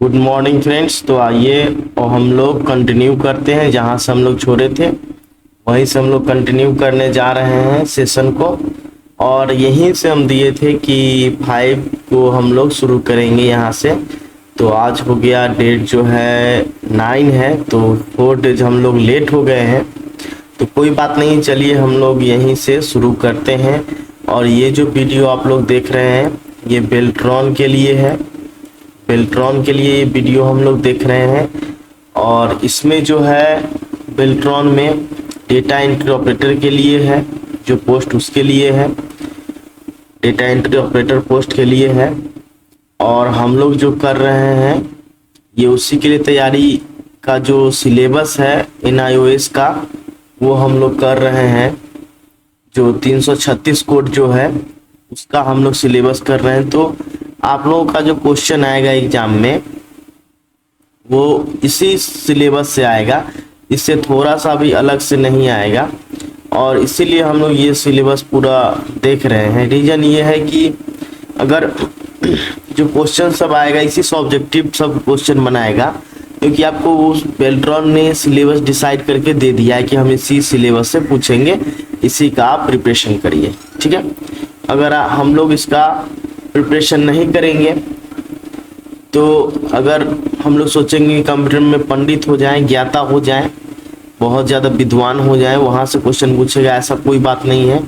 Good morning friends. तो आइए और हम लोग कंटिन्यू करते हैं जहां से हम लोग छोड़े थे, वहीं से हम लोग कंटिन्यू करने जा रहे हैं सेशन को। और यहीं से हम दिए थे कि 5 को हम लोग शुरू करेंगे यहाँ से। तो आज हो गया डेट जो है 9 है, तो 4 डेज हम लोग लेट हो गए हैं। तो कोई बात नहीं, चलिए हम लोग यहीं से शुरू करते हैं। और ये जो वीडियो आप लोग देख रहे हैं ये बेल्ट्रॉन के लिए है। बेल्ट्रॉन के लिए ये वीडियो हम लोग देख रहे हैं। और इसमें जो है बेल्ट्रॉन में डेटा एंट्री ऑपरेटर के लिए है, जो पोस्ट उसके लिए है, डेटा एंट्री ऑपरेटर पोस्ट के लिए है। और हम लोग जो कर रहे हैं ये उसी के लिए तैयारी का जो सिलेबस है NIOS का वो हम लोग कर रहे हैं। जो 336 कोड जो है उसका हम लोग सिलेबस कर रहे हैं। तो आप लोगों का जो क्वेश्चन आएगा एग्जाम में वो इसी सिलेबस से आएगा, इससे थोड़ा सा भी अलग से नहीं आएगा। और इसीलिए हम लोग ये सिलेबस पूरा देख रहे हैं। रीजन ये है कि अगर जो क्वेश्चन सब आएगा इसी से ऑब्जेक्टिव सब क्वेश्चन बनाएगा, क्योंकि आपको उस बेल्ट्रॉन ने सिलेबस डिसाइड करके दे दिया है कि हम इसी सिलेबस से पूछेंगे, इसी का आप प्रिपरेशन करिए। ठीक है, अगर हम लोग इसका प्रिपरेशन नहीं करेंगे तो अगर हम लोग सोचेंगे कंप्यूटर में पंडित हो जाएं, ज्ञाता हो जाएं, बहुत ज़्यादा विद्वान हो जाएं, वहाँ से क्वेश्चन पूछेगा, ऐसा कोई बात नहीं है।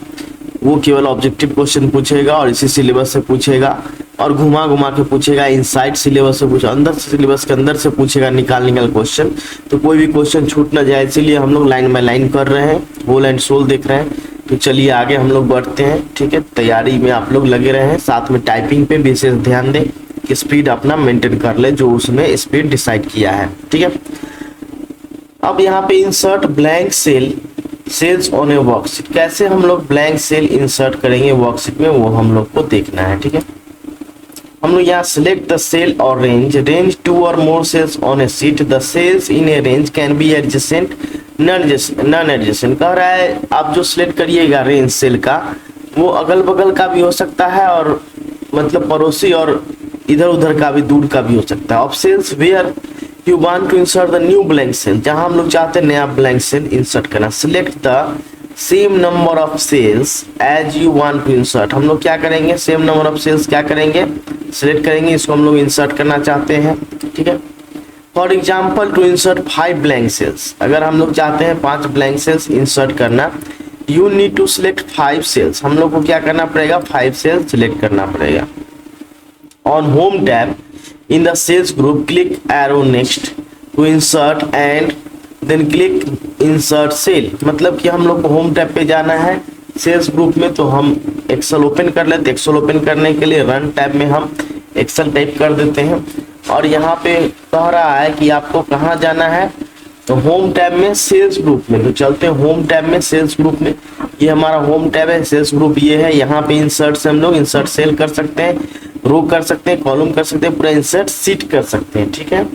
वो केवल ऑब्जेक्टिव क्वेश्चन पूछेगा और इसी सिलेबस से पूछेगा और घुमा घुमा के पूछेगा, इनसाइड सिलेबस से पूछेगा, अंदर से सिलेबस के अंदर से पूछेगा, निकाल क्वेश्चन। तो कोई भी क्वेश्चन छूट ना जाए, इसीलिए हम लोग लाइन बाय लाइन कर रहे हैं, होल एंड सोल देख रहे हैं। तो चलिए आगे हम लोग बढ़ते हैं। ठीक है, तैयारी में आप लोग लगे रहे हैं, साथ में टाइपिंग पे विशेष ध्यान दें कि स्पीड अपना मेंटेन कर ले जो उसने स्पीड डिसाइड किया है। ठीक है, अब यहाँ पे insert blank cells on a worksheet, कैसे हम लोग ब्लैंक सेल इंसर्ट करेंगे वर्कशीट में वो हम लोग को देखना है। ठीक है, हम लोग यहाँ सिलेक्ट द सेल और रेंज 2 और more cells on a sheet, the cells in a range can be adjacent non adjacent. कह रहा है आप जो सिलेक्ट करिएगा रेंज सेल का वो अगल बगल का भी हो सकता है और मतलब पड़ोसी और इधर उधर का भी, दूर का भी हो सकता है। Of cells where you want to insert the new blank cell, जहां हम लोग चाहते हैं नया ब्लैंक सेल इंसर्ट करना। Select the same number of cells as you want to insert, हम लोग क्या करेंगे, सेम नंबर ऑफ सेल्स क्या करेंगे, सिलेक्ट करेंगे, इसको हम लोग इंसर्ट करना चाहते हैं। ठीक है, for example to insert 5 blank cells, अगर हम लोग चाहते हैं 5 ब्लैंक सेल्स इंसर्ट करना, you need to select 5 cells, हम लोग को क्या करना पड़ेगा, 5 सेल्स सिलेक्ट करना पड़ेगा। On home tab in the cells group click arrow next to insert and then click insert cell, मतलब कि हम लोग को होम टैब पे जाना है सेल्स ग्रुप में। तो हम एक्सेल ओपन कर लेते हैं, एक्सेल ओपन करने के लिए रन टैब में हम एक्सेल टाइप कर देते हैं। और यहाँ पे कह रहा है कि आपको कहाँ जाना है, तो होम टैब में सेल्स ग्रुप में। तो चलते हैं होम टैब में सेल्स ग्रुप में, ये हमारा होम टैब है, सेल्स ग्रुप ये है। यहाँ पे इंसर्ट से हम लोग इंसर्ट सेल कर सकते हैं, रो कर सकते हैं, कॉलम कर सकते हैं, पूरा इंसर्ट सीट कर सकते हैं। ठीक है,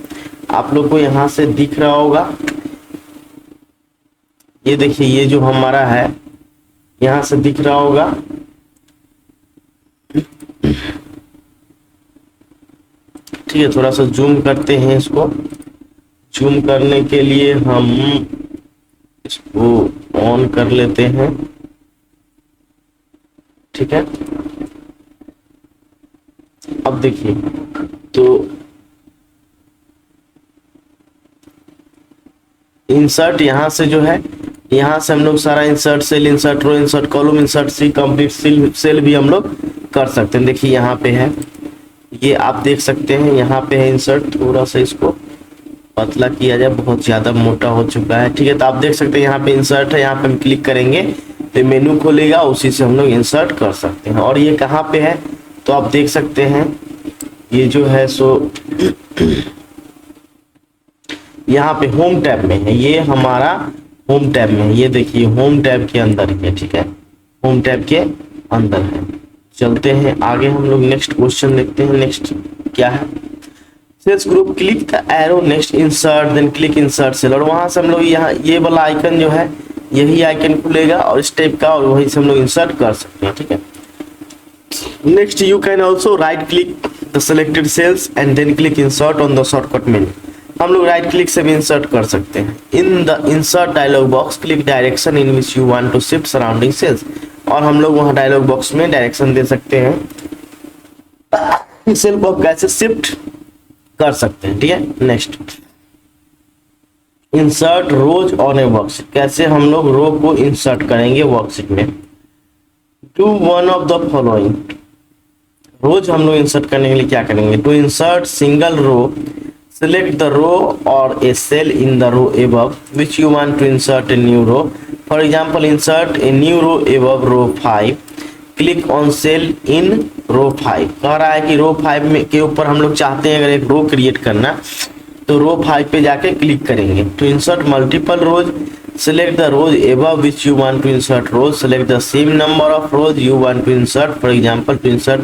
आप लोग को यहाँ से दिख रहा होगा, ये देखिए ये जो हमारा है यहाँ से दिख रहा होगा। ठीक है, थोड़ा सा जूम करते हैं इसको। जूम करने के लिए हम इसको ऑन कर लेते हैं। ठीक है, अब देखिए तो इंसर्ट यहाँ से जो है, यहाँ से हम लोग सारा insert cell, insert row, insert column, insert sheet complete cell भी हम लोग कर सकते हैं। देखिए यहाँ पे है, ये आप देख सकते हैं यहाँ पे है इंसर्ट। थोड़ा सा इसको पतला किया जाए, बहुत ज्यादा मोटा हो चुका है। ठीक है, तो आप देख सकते हैं यहाँ पे इंसर्ट है, यहाँ पे हम क्लिक करेंगे तो मेनू खोलेगा, उसी से हम लोग इंसर्ट कर सकते हैं। और ये कहाँ पे है तो आप देख सकते हैं ये जो है सो यहाँ पे होम टैब में है, ये हमारा होम टैब में है, ये देखिए होम टैब के अंदर ही है। ठीक है, होम टैब के अंदर है। चलते हैं आगे, हम लोग नेक्स्ट क्वेश्चन देखते हैं। नेक्स्ट क्या है, cells group click the arrow next insert then click insert cell, और वहां से हम लोग यहाँ ये वाला आइकन जो है यही आइकन खुलेगा और इस टाइप का, और वहीं से हम लोग इंसर्ट कर सकते हैं। ठीक है, next you can also right click the selected cells and then click insert on the shortcut menu. हम लोग राइट क्लिक से भी इंसर्ट कर सकते हैं। In the insert dialog box click direction in which you want to shift surrounding cells, और हम लोग वहां डायलॉग बॉक्स में डायरेक्शन दे सकते हैं सेल को कैसे शिफ्ट कर सकते हैं। ठीक है, next insert rows on a worksheet, कैसे हम लोग रो को इंसर्ट करेंगे वर्कशीट में। Do one of the following, rows हम लोग इंसर्ट करने के लिए क्या करेंगे। To insert single row select the row or a cell in the row above which you want to insert a new row. For example, insert a new row above row 5, click on cell in row 5। कह रहा है कि रो 5 में के ऊपर हम लोग चाहते हैं अगर एक रो क्रिएट करना तो रो 5 पे जाके क्लिक करेंगे। To insert multiple rows select the rows above which you want to insert rows, select the same number of rows you want to insert। For example, to insert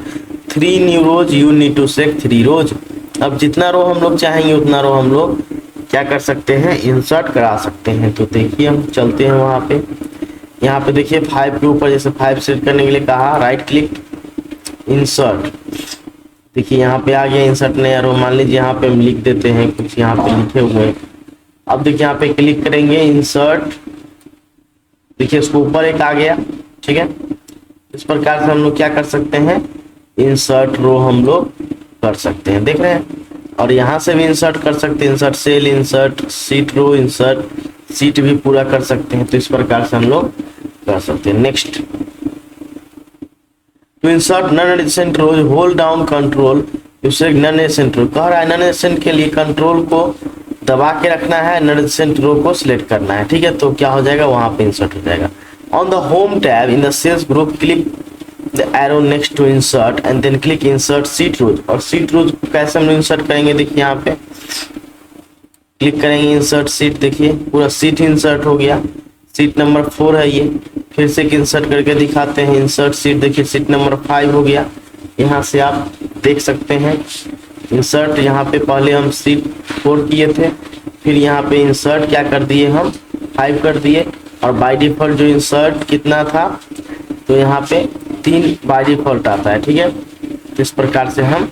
3 new rows you need to select 3 rows। अब जितना रो हम लोग चाहेंगे उतना रो हम लोग क्या कर सकते हैं, इंसर्ट करा सकते हैं। तो देखिए हम चलते हैं वहां पे, यहाँ पे देखिए 5 के ऊपर जैसे 5 सेट करने के लिए कहा, राइट क्लिक इंसर्ट, देखिए यहाँ पे आ गया इंसर्ट नया रो। मान लीजिए यहाँ पे हम लिख देते हैं कुछ, यहाँ पे लिखे हुए हैं। अब देखिए यहाँ पे क्लिक करेंगे इंसर्ट, देखिए इसको ऊपर एक आ गया। ठीक है, इस प्रकार से हम लोग क्या कर सकते हैं, इंसर्ट रो हम लोग कर सकते हैं, देख रहे हैं। और यहाँ से भी इंसर्ट कर सकते हैं, इंसर्ट सेल, इंसर्ट सीट रो, इंसर्ट सीट भी पूरा कर सकते हैं। तो इस प्रकार से हम लोग कर सकते हैं। Next, to insert non adjacent rows hold down control to select non adjacent row. कह रहा है नॉन एडजेसेंट के लिए कंट्रोल को दबा के रखना है, नॉन एडजेसेंट रो को सिलेक्ट करना है। ठीक है, तो क्या हो जाएगा, वहां पे इंसर्ट हो जाएगा। On the home tab in the cells group click the arrow next to insert and then click insert sheet rows। और sheet rows कैसे हम लोग इंसर्ट करेंगे, देखिए यहाँ पे क्लिक करेंगे इंसर्ट शीट, देखिए पूरा शीट इंसर्ट हो गया। शीट नंबर 4 है ये, फिर से इंसर्ट करके दिखाते हैं इंसर्ट शीट, देखिए शीट नंबर 5 हो गया। यहाँ से आप देख सकते हैं इंसर्ट, यहाँ पे पहले हम शीट 4 किए थे, फिर यहाँ पे इंसर्ट क्या कर दिए हम 5 कर दिए। और बाय डिफॉल्ट जो इंसर्ट कितना था, तो यहाँ पे 3 बाय डिफॉल्ट आता है। ठीक है, तो इस प्रकार से हम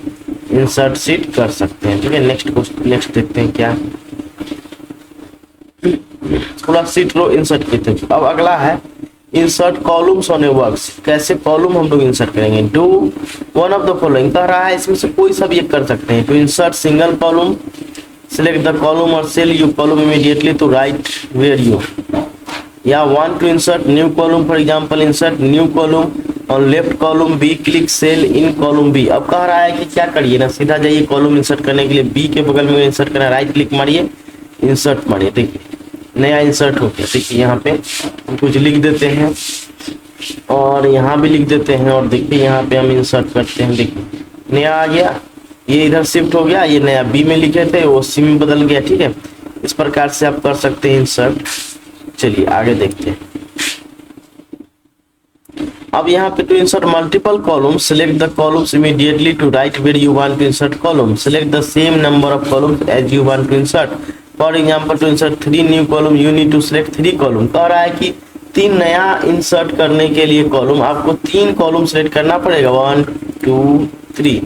इंसर्ट शीट कर सकते हैं। ठीक है, नेक्स्ट देखते हैं क्या, पूरा शीट रो इंसर्ट किए थे। अब अगला है insert columns on A works, कैसे कॉलम हम लोग इंसर्ट करेंगे। Do one of the following, कह रहा है इसमें से कोई सा भी एक कर सकते हैं। To insert single column select the column or cell you column immediately to right where you, या want to insert new column, for example insert new column on left column B, click cell in column B। अब कह रहा है कि क्या करिए ना, सीधा जाइए कॉलम इंसर्ट करने के लिए B के बगल में इंसर्ट करना, राइट क्लिक मारिए इंसर्ट मारिए, देखिए नया इंसर्ट हो गया। देखिए यहाँ पे कुछ लिख देते हैं और यहाँ भी लिख देते हैं, और देखिए यहाँ पे हम इंसर्ट करते हैं, देखिए नया आ गया, ये इधर शिफ्ट हो गया, ये नया बी में लिखे थे वो सी में बदल गया। ठीक है, इस प्रकार से आप कर सकते हैं इंसर्ट। चलिए आगे देखते हैं। अब यहाँ पे to insert multiple columns select the columns immediately to right where you want to insert column, select the same number of columns as you want to insert. For example to insert 3 new column you need to select 3 column. कह रहा है कि 3 नया insert करने के लिए column आपको 3 column select करना पड़ेगा, 1 2 3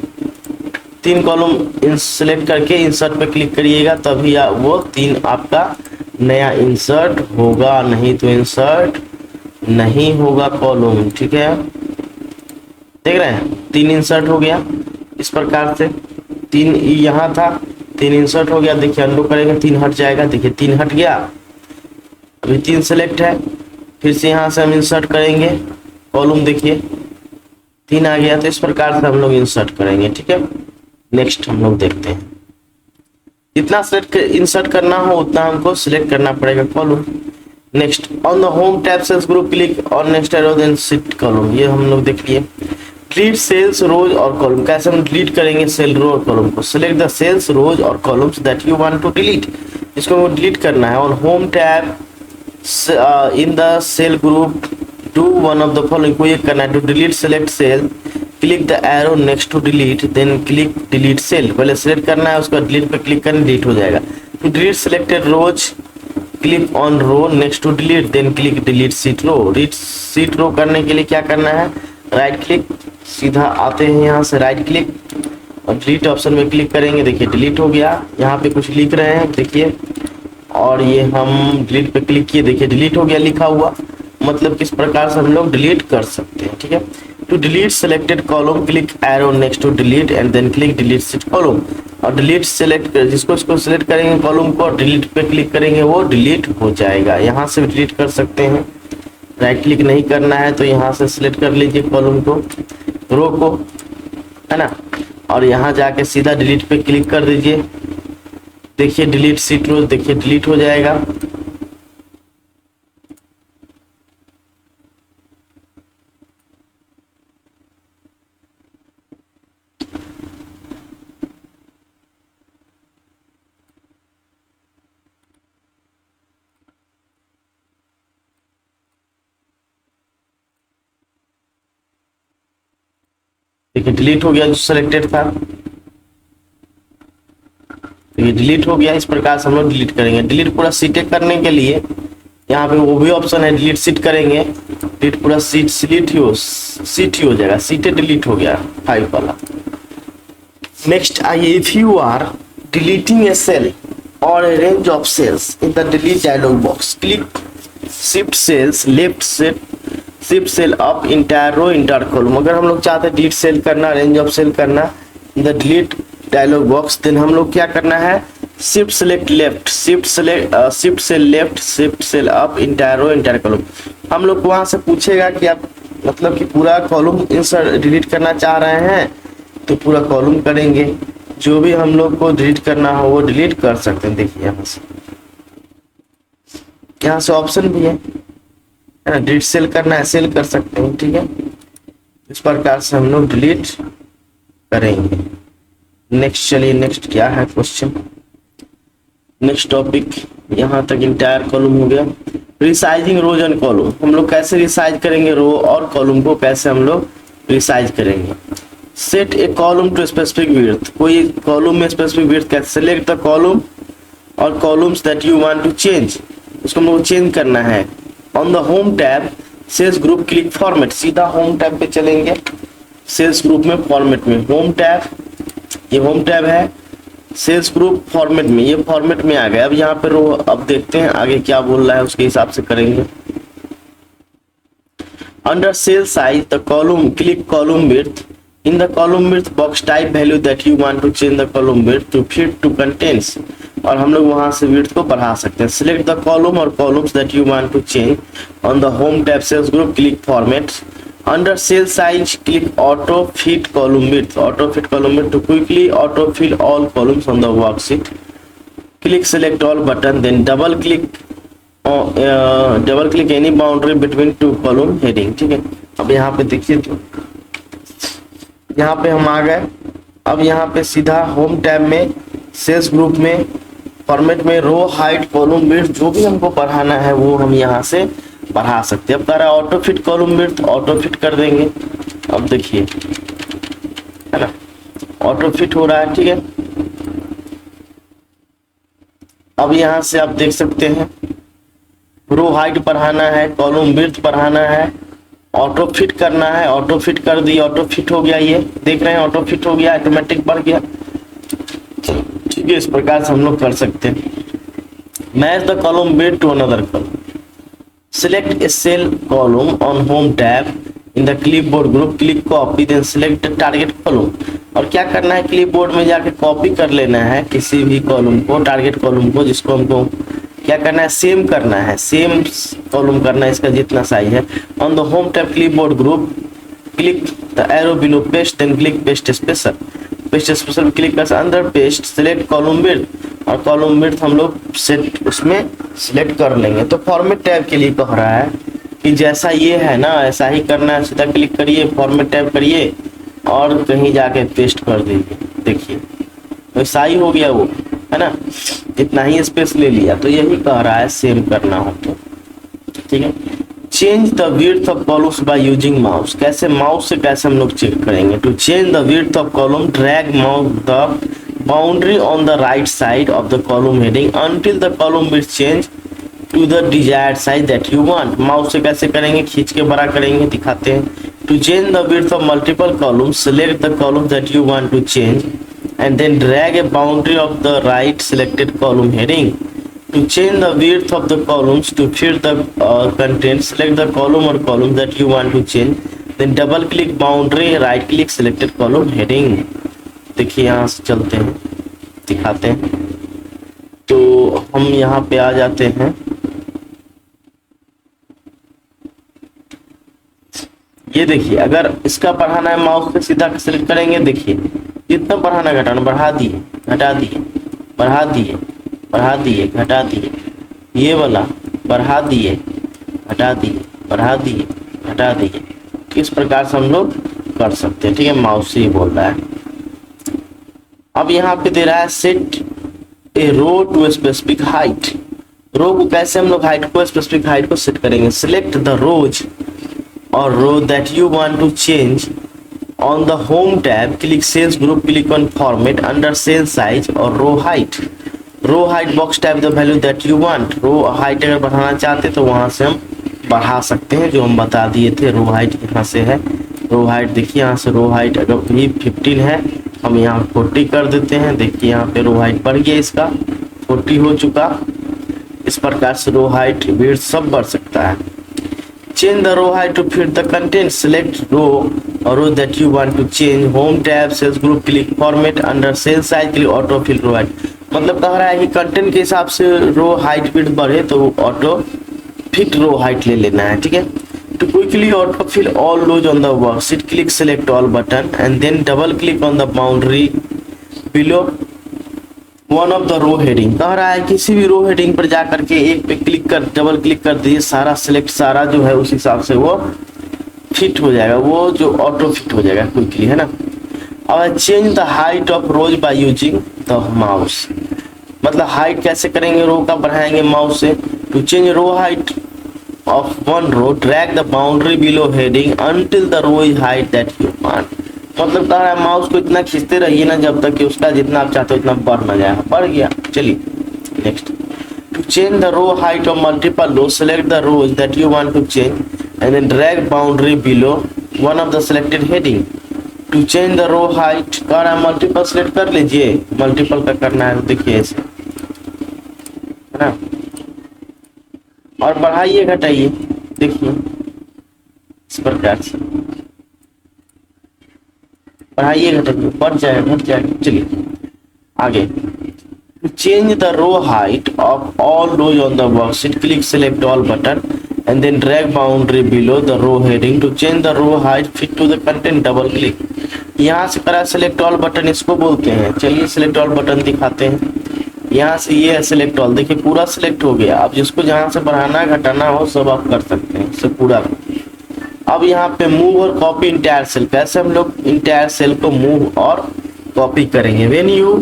3 कॉलम सिलेक्ट करके इंसर्ट पे क्लिक करिएगा, तभी वो 3 आपका नया इंसर्ट होगा, नहीं तो इंसर्ट नहीं होगा कॉलम। ठीक है, देख रहे हैं 3 इंसर्ट हो गया इस प्रकार से, 3 यहाँ था 3 इंसर्ट हो गया। देखिए अंडू करेंगे 3 हट जाएगा, देखिए 3 हट गया, अभी 3 सेलेक्ट है, फिर से यहाँ से हम इंसर्ट करेंगे कॉलम, देखिए 3 आ गया। तो इस प्रकार से हम लोग इंसर्ट करेंगे। ठीक है, नेक्स्ट हम लोग देखते हैं, जितना सिलेक्ट इंसर्ट करना हो उतना हमको सिलेक्ट करना पड़ेगा column. Next on the home tab cells group click और next arrow then shift column, ये हम लोग देख लिए। डिलीट सेल्स रोज और कॉलम, कैसे हम डिलीट करेंगे सेल रो और कॉलम को, सिलेक्ट द सेल्स रोज और columns that you want to delete, इसको डिलीट करना है। On home tab in the cell group do one of the following, कोई एक करना है। To delete select cell click the arrow next to delete then click delete cell, पहले select करना है उसका डिलीट पे क्लिक करना, डिलीट हो जाएगा। To delete selected rows click on row next to delete then click delete sheet row. Read sheet row करने के लिए क्या करना है, राइट क्लिक, सीधा आते हैं यहाँ से राइट क्लिक और डिलीट ऑप्शन में क्लिक करेंगे, देखिए डिलीट हो गया। यहाँ पे कुछ लिख रहे हैं देखिए, और ये हम डिलीट पे क्लिक किए, देखिए डिलीट हो गया लिखा हुआ। मतलब किस प्रकार से हम लोग डिलीट कर सकते हैं, ठीक है। To delete selected column click arrow next to delete and then click delete sheet column. और डिलीट सेलेक्ट जिसको सेलेक्ट करेंगे कॉलम को, डिलीट पे क्लिक करेंगे, वो डिलीट हो जाएगा। यहाँ से भी डिलीट कर सकते हैं, राइट क्लिक नहीं करना है तो यहाँ से सिलेक्ट कर लीजिए कॉलम को, रो को, है ना। और यहाँ जाके सीधा डिलीट पे क्लिक कर दीजिए, देखिए डिलीट शीट रो, देखिए डिलीट हो जाएगा। देखिए डिलीट हो गया जो सिलेक्टेड था, तो ये डिलीट हो गया। इस प्रकार से हम लोग डिलीट करेंगे। डिलीट पूरा सीटें करने के लिए यहाँ पे वो भी ऑप्शन है, डिलीट सीट करेंगे, डिलीट पूरा सीट ही हो जाएगा, सीटें डिलीट हो गया 5 वाला। नेक्स्ट आइए, if you are deleting a cell और a range of cells in the delete dialog box, click shift cells left shift cell up entire row entire column. अगर हम लोग चाहते हैं डिलीट सेल करना, रेंज ऑफ सेल करना in the delete dialog box, then हम लोग क्या करना है, shift select left, shift cell left, shift cell up entire row entire column. हम लोग वहां से पूछेगा कि आप मतलब कि पूरा कॉलम इंसर्ट डिलीट करना चाह रहे हैं तो पूरा कॉलम करेंगे, जो भी हम लोग को डिलीट करना हो वो डिलीट कर सकते हैं। देखिए यहाँ से ऑप्शन भी है ना, डिलीट सेल करना है सेल कर सकते हैं, ठीक है। इस प्रकार से हम लोग डिलीट करेंगे। नेक्स्ट चलिए, नेक्स्ट क्या है क्वेश्चन, नेक्स्ट टॉपिक यहाँ तक इंटायर कॉलम हो गया। रिसाइजिंग रोज एंड कॉलम, हम लोग कैसे रिसाइज करेंगे रो और कॉलम को, कैसे हम लोग रिसाइज करेंगे। Set a column to specific width, कोई कॉलम में स्पेसिफिक विड्थ कैसे, सेलेक्ट द कॉलम और columns that you want to change, उसको हम लोग चेंज करना है। On the home tab cells group click format, सीधा होम टैब पे चलेंगे, सेल्स ग्रुप में फॉर्मेट में, होम टैब, ये होम टैब है, सेल्स ग्रुप फॉर्मेट में, ये फॉर्मेट में आ गया। अब यहाँ पे रो, अब देखते हैं आगे क्या बोल रहा है, उसके हिसाब से करेंगे। Under cell size the column click column width, in the column width box type value that you want to change the column width to fit to contains, और हम लोग वहां से width को बढ़ा सकते हैं। select the column or columns that you want to change on the home tab sales group click format, under cell size click auto fit column width, auto fit column width to quickly auto fill all columns on the worksheet, click select all button, then double click any boundary between two column heading, ठीक है। अब यहाँ पे देखिए, तो यहाँ पे हम आ गए। अब यहाँ पे सीधा होम टैब में सेल्स ग्रुप में फॉर्मेट में रो हाइट कॉलम विड्थ जो भी हमको बढ़ाना है वो हम यहाँ से बढ़ा सकते हैं। अब कह रहा है auto fit column width, auto fit कर देंगे। अब देखिए, है ना, ऑटो फिट हो रहा है, ठीक है। अब यहाँ से आप देख सकते हैं रो हाइट बढ़ाना है, कॉलम विड्थ बढ़ाना है, ऑटो फिट करना है, ऑटो फिट कर दी, ऑटो फिट हो गया, ये देख रहे हैं ऑटो फिट हो गया, ऑटोमेटिक बढ़ गया, ठीक है। इस प्रकार से हम लोग कर सकते हैं। Match the column width to another column, select a cell column on home tab in the clipboard group click copy then select target column. और क्या करना है, क्लिपबोर्ड में जाके कॉपी कर लेना है किसी भी कॉलम को, टारगेट कॉलम को, जिसको हमको क्या करना है, सेम करना है, सेम कॉलम करना है, इसका जितना साइज है। On the home tab clipboard group click the arrow below paste then click paste special, paste special click कर अंदर पेस्ट सिलेक्ट कॉलम विड्थ, और कॉलम विड्थ हम लोग सेट उसमें सिलेक्ट कर लेंगे। तो फॉर्मेट टैब के लिए कह रहा है कि जैसा ये है ना ऐसा ही करना है, सीधा क्लिक करिए, फॉर्मेट टैब करिए और कहीं जाके पेस्ट कर दीजिए। देखिए वैसा ही हो गया वो, है ना, इतना ही स्पेस ले लिया। तो यही कह रहा है सेम करना हो तो, ठीक है। Change the width of columns by using mouse, कैसे माउस से कैसे हम लोग चेक करेंगे। To change the width of column drag mouse the boundary on the right side of the column heading until the column width change to the desired size that you want. Mouse से कैसे करेंगे, खींच के बड़ा करेंगे, दिखाते हैं। To change the width of multiple columns, select the column that you want to change and then drag a boundary of the right selected column heading. To change the width of the columns to fit the content, select the column or column that you want to change, then double click boundary, right click selected column heading. देखिए यहाँ से चलते हैं, दिखाते हैं। तो हम यहाँ पे आ जाते हैं, ये देखिए अगर इसका बढ़ाना है माउस पे सीधा सेलेक्ट करेंगे, देखिए जितना बढ़ाना घटाना, बढ़ा दिए घटा दिए, बढ़ा दिए बढ़ा दिए घटा दिए, ये वाला बढ़ा दिए घटा दिए, बढ़ा दिए घटा दिए। इस प्रकार से हम लोग कर सकते हैं, ठीक है। माउस से ही बोल रहा है। अब यहाँ पे दे रहा है set a row to specific height. Row को कैसे हम लोग हाइट को, स्पेसिफिक हाइट को सेट करेंगे। सिलेक्ट द रोज और row that you want to change on the home tab, click cells group, click on format, under cell size और row height box type the value that you want। row height अगर बढ़ाना चाहते तो वहां से हम बढ़ा सकते हैं, जो हम बता दिए थे। row height यहाँ से है, row height देखिए यहाँ से row height अगर भी 15 है, हम यहाँ 40 कर देते हैं। देखिए यहाँ पे row height बढ़ गया, इसका 40 हो चुका। इस प्रकार से row height width सब बढ़ सकता है। Change the row height to fit the content, select row or row that you want to change, home tab, cells group, click format, under cell size, click auto fill row height। मतलब कह रहा है कि content के हिसाब से रो height width बढ़े तो ऑटो फिट रो हाइट ले लेना है, ठीक है। To quickly auto fill all rows on the worksheet, click select all button and then double click on the boundary below one of the row heading. कह रहा है किसी भी रो हेडिंग पर जा करके एक पे क्लिक कर, डबल क्लिक कर दीजिए, सारा सिलेक्ट सारा जो है उस हिसाब से वो फिट हो जाएगा, वो जो ऑटो फिट हो जाएगा क्विकली, है ना। अब change the height of rows by using the mouse. मतलब हाइट कैसे करेंगे, रो का बढ़ाएंगे माउस से। To change row height of one row, drag the boundary below heading until the row is height that you want. मतलब कह रहा है माउस को इतना खींचते रहिए ना जब तक कि उसका जितना आप चाहते हो इतना बढ़ ना जाए। बढ़ गया, चलिए next. To change the row height of multiple row, select the rows that you want to change and then drag boundary below one of the selected heading. To change the row height, कह रहा है multiple select कर लीजिए, multiple का करना है तो देखिए ऐसे, है ना। और बढ़ाइए घटाइए, देखिए इस प्रकार से बढ़ाइए घटाइए, बढ़ जाएगा घट जाएगा। चलिए आगे। To change the row height of all rows on the worksheet, click select all button and then drag boundary below the row heading. To change the row height fit to the content, double click. यहाँ से करा select all button, इसको बोलते हैं। चलिए select all button दिखाते हैं। यहाँ से ये सेलेक्ट ऑल, देखिए पूरा सेलेक्ट हो गया। अब जिसको जहाँ से बढ़ाना घटाना हो सब आप कर सकते हैं इससे पूरा। अब यहाँ पे मूव और कॉपी इंटायर सेल, कैसे हम लोग इंटायर सेल को मूव और कॉपी करेंगे। व्हेन यू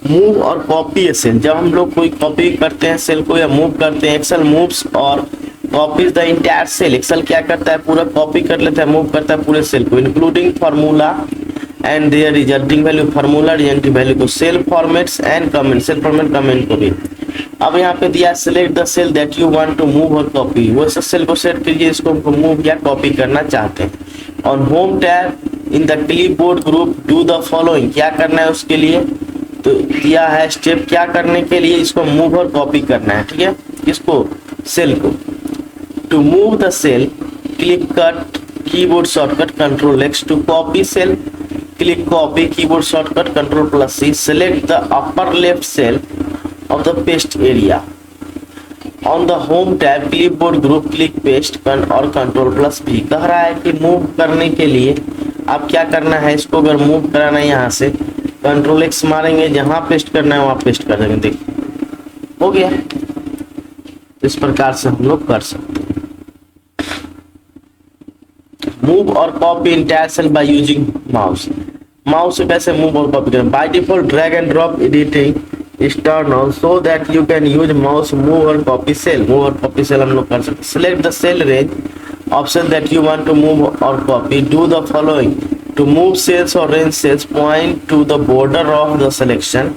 मूव और कॉपी ए सेल, जब हम लोग कोई कॉपी करते हैं सेल को या मूव करते हैं, एक्सेल मूव्स और copies the entire cell. Excel क्या करता है, पूरा कॉपी कर लेता है, मूव करता है पूरे सेल को, including formula and their resulting value, formula resulting value को, cell formats and comment, cell format comment को भी। अब यहाँ पे दिया select the cell that you want to move और कॉपी, वो सेल को सेलेक्ट कीजिए इसको मूव या कॉपी करना चाहते हैं। On home tab in the clipboard group do the following, क्या करना है उसके लिए तो दिया है स्टेप, क्या करने के लिए इसको मूव और कॉपी करना है, ठीक है। इसको सेल को to move the cell click cut keyboard shortcut control X, to copy cell click copy keyboard shortcut control plus C, select the upper left cell of the paste area on the home tab clipboard group click paste और control plus V। कह रहा है कि move करने के लिए आप क्या करना है, इसको अगर मूव कराना है यहाँ से कंट्रोल एक्स मारेंगे, जहां पेस्ट करना है वहां पेस्ट कर देंगे, देखिए हो गया। इस प्रकार से हम लोग कर सकते हैं। मूव और copy entire cell by using mouse. Mouse से कैसे मूव और कॉपी करें, by default drag and drop editing is turned on so that you can use mouse move or copy cell। move और copy cell हम लोग कर सकते हैं। select the cell range option that you want to move or copy, do the following to move cells or range cells, point to the border of the selection,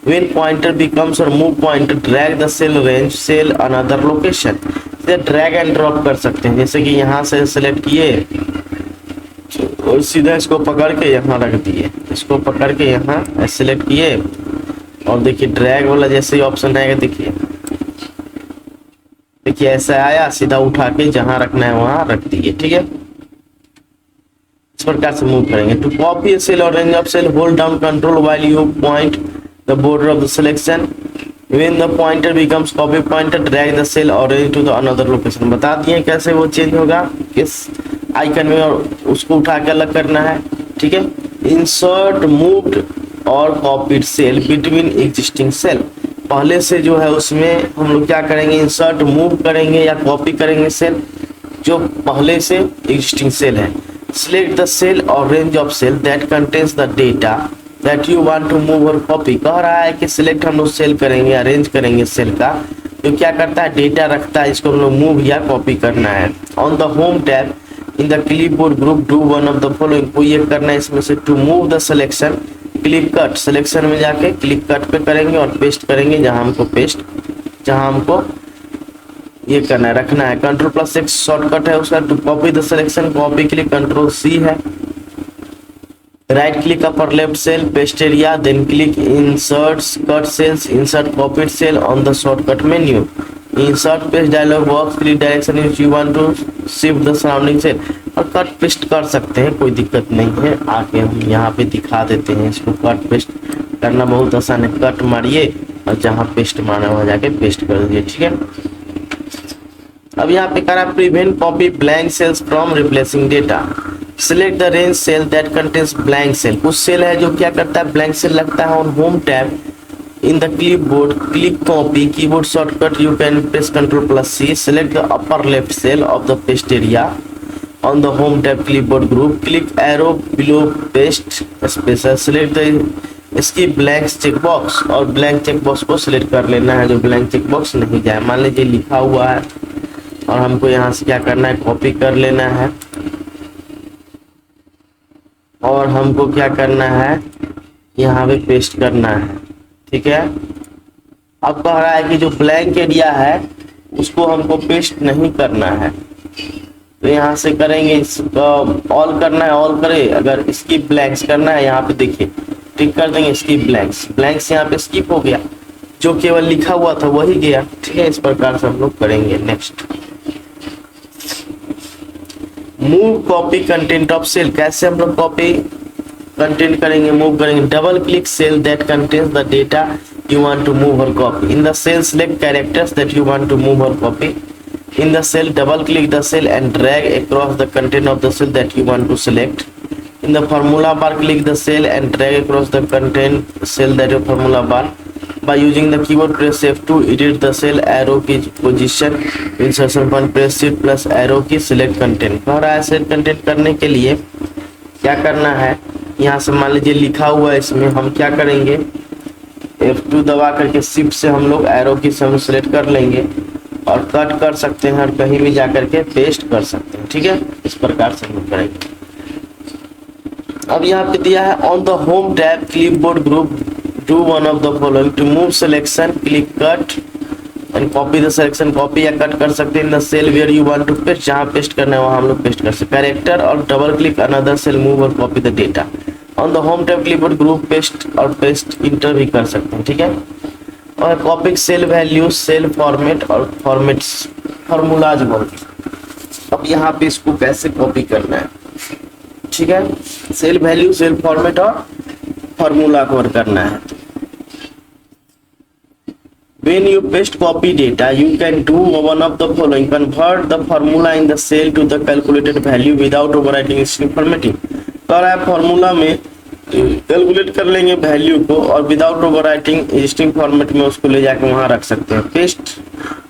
When pointer becomes or move pointer, drag the cell range cell another location. इसे drag and drop कर सकते हैं, जैसे कि यहाँ से select किए और सीधा इसको पकड़ के यहाँ रख दिए, इसको पकड़ के यहाँ सिलेक्ट किए और देखिए ड्रैग वाला जैसे ही ऑप्शन आएगा, देखिए देखिए ऐसा आया, सीधा उठा के जहाँ रखना है वहां रख दिए। ठीक है, इस प्रकार से मूव करेंगे। टू कॉपी सेल और range of cell, hold down control while you point the border of the selection. When the pointer becomes copy pointer, drag the cell or range to the another location। बता दिए कैसे वो change होगा किस icon में, और उसको उठा के अलग करना है। ठीक है, इंसर्ट मूव्ड और copied cell between existing cell. पहले से जो है उसमें हम लोग क्या करेंगे, इंसर्ट मूव करेंगे या कॉपी करेंगे सेल जो पहले से एग्जिस्टिंग सेल है। सिलेक्ट द सेल और range of cell that contains the data that you want to move और कॉपी। कह रहा है कि सिलेक्ट हम लोग सेल करेंगे, अरेंज करेंगे सेल का जो क्या करता है, डेटा रखता है, इसको हम लोग मूव या कॉपी करना है। On the home tab in the clipboard group do one of the following. को ये करना है इसमें से, to move the selection click cut, selection में जाके क्लिक कट पे करेंगे और पेस्ट करेंगे जहां हमको जहां हमको ये करना है, रखना है। Ctrl+X शॉर्टकट है उसका। To copy the selection, copy के लिए Ctrl+C है। Right click upper left cell, paste area, then click insert cut cells, insert copied cell on the shortcut menu. Insert paste dialog box, click direction if you want to shift the surrounding cell. और cut paste कर सकते हैं, कोई दिक्कत नहीं है। आके हम यहाँ पे दिखा देते हैं इसको। कट पेस्ट करना बहुत आसान है, कट मारिए और जहाँ पेस्ट मारना वहाँ जाके पेस्ट कर दीजिए। ठीक है, अब यहाँ पे करा prevent copy blank cells from replacing data. Select the range cell that contains blank cell. कुछ सेल है जो क्या करता है, ब्लैंक सेल लगता है। On home tab in the clipboard click copy, keyboard shortcut you can press Ctrl+C। Select the upper left cell of the paste area on the home tab clipboard group, click arrow below paste special, select the इसकी blank check box और blank check box को select कर लेना है जो blank check box नहीं जाए। मान लीजिए लिखा हुआ है और हमको यहाँ से क्या करना है, कॉपी कर लेना है और हमको क्या करना है, यहाँ पे पेस्ट करना है। ठीक है, अब कह रहा है कि जो ब्लैंक एरिया है उसको हमको पेस्ट नहीं करना है, तो यहाँ से करेंगे, इसका ऑल करना है, ऑल करे। अगर इसकी ब्लैंक्स करना है, यहाँ पे देखिए टिक कर देंगे इसकी ब्लैंक्स, ब्लैंक्स यहाँ पे स्किप हो गया, जो केवल लिखा हुआ था वही गया। ठीक है, इस प्रकार से हम लोग करेंगे। Next, move copy content of cell. कैसे हम लोग कॉपी कंटेंट करेंगे, मूव करेंगे। Double click cell that contains the data you want to move or copy. In the cell, select characters that you want to move or copy. In the cell, double click the cell and drag across the content of the cell that you want to select. In the formula bar, click the cell and drag across the content cell that your formula bar. By using the keyboard, press F2, edit the cell, arrow key position, insertion point, press Shift plus arrow key, select content. कह रहा है select content करने के लिए क्या करना है, यहाँ से मान लीजिए लिखा हुआ है, इसमें हम क्या करेंगे, F2 दबा करके शिफ्ट से हम लोग एरो की से सिलेक्ट कर लेंगे और कट कर सकते हैं और कहीं भी जाकर के पेस्ट कर सकते हैं। ठीक है, इस प्रकार से हम लोग करेंगे। अब यहाँ पे दिया है on the home tab clipboard group do one of the following. To move selection click cut and copy the selection, copy या कट कर सकते हैं। In the cell where you want to paste, जहाँ पेस्ट करना है वहाँ हम लोग पेस्ट कर सकते हैं। कैरेक्टर और double click another cell, move और copy the data. On the home tab clipboard group paste और पेस्ट इंटर भी कर सकते हैं। ठीक है, और copy cell value, cell format और फॉर्मेट्स फार्मूलाज बोलते। अब यहाँ पे इसको कैसे कॉपी करना है, ठीक है, सेल वैल्यू, सेल फॉर्मेट और फार्मूला कवर करना है। When you paste copy data, you can do one of the following: convert the formula in the cell to the calculated value without overwriting string formatting। तो आप formula में calculate कर लेंगे value को और without overwriting string format में उसको ले जाकर वहां रख सकते हैं। Paste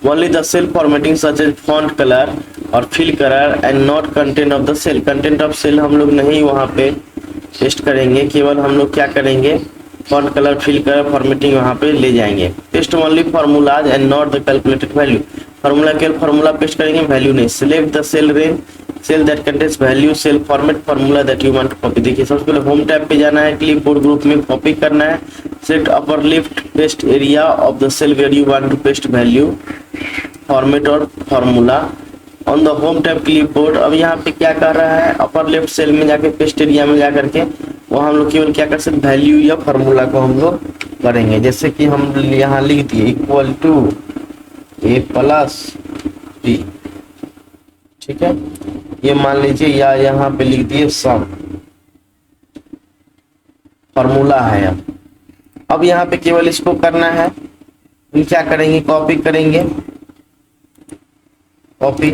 only the cell formatting such as font colour और fill colour and not content of the cell. Content of cell हम लोग नहीं वहां पे पेस्ट करेंगे, केवल हम लोग क्या करेंगे, font colour, fill colour, formatting वहां पे ले जाएंगे। Paste only formulas and not the calculated value. Formula केवल फॉर्मूला पेस्ट करेंगे, वैल्यू नहीं। Select the cell range cell that contains value, cell format, formula that you want to copy. देखिए सबसे पहले होम टैब पे जाना है, क्लिपबोर्ड ग्रुप में कॉपी करना है, select upper left paste area of the cell where you want to paste value, format और formula on the home tab clipboard. अब यहाँ पे क्या कर रहा है, अपर लेफ्ट सेल में जाके पेस्ट एरिया में जाकर के वहाँ हम लोग केवल क्या कर सकते, वैल्यू या फार्मूला को हम लोग करेंगे। जैसे कि हम यहाँ लिख दिए equal to a plus b, ठीक है, ये मान लीजिए, या यहाँ पे लिख दिए सम, फार्मूला है। अब यहाँ पे केवल इसको करना है, हम क्या करेंगे, कॉपी करेंगे, कॉपी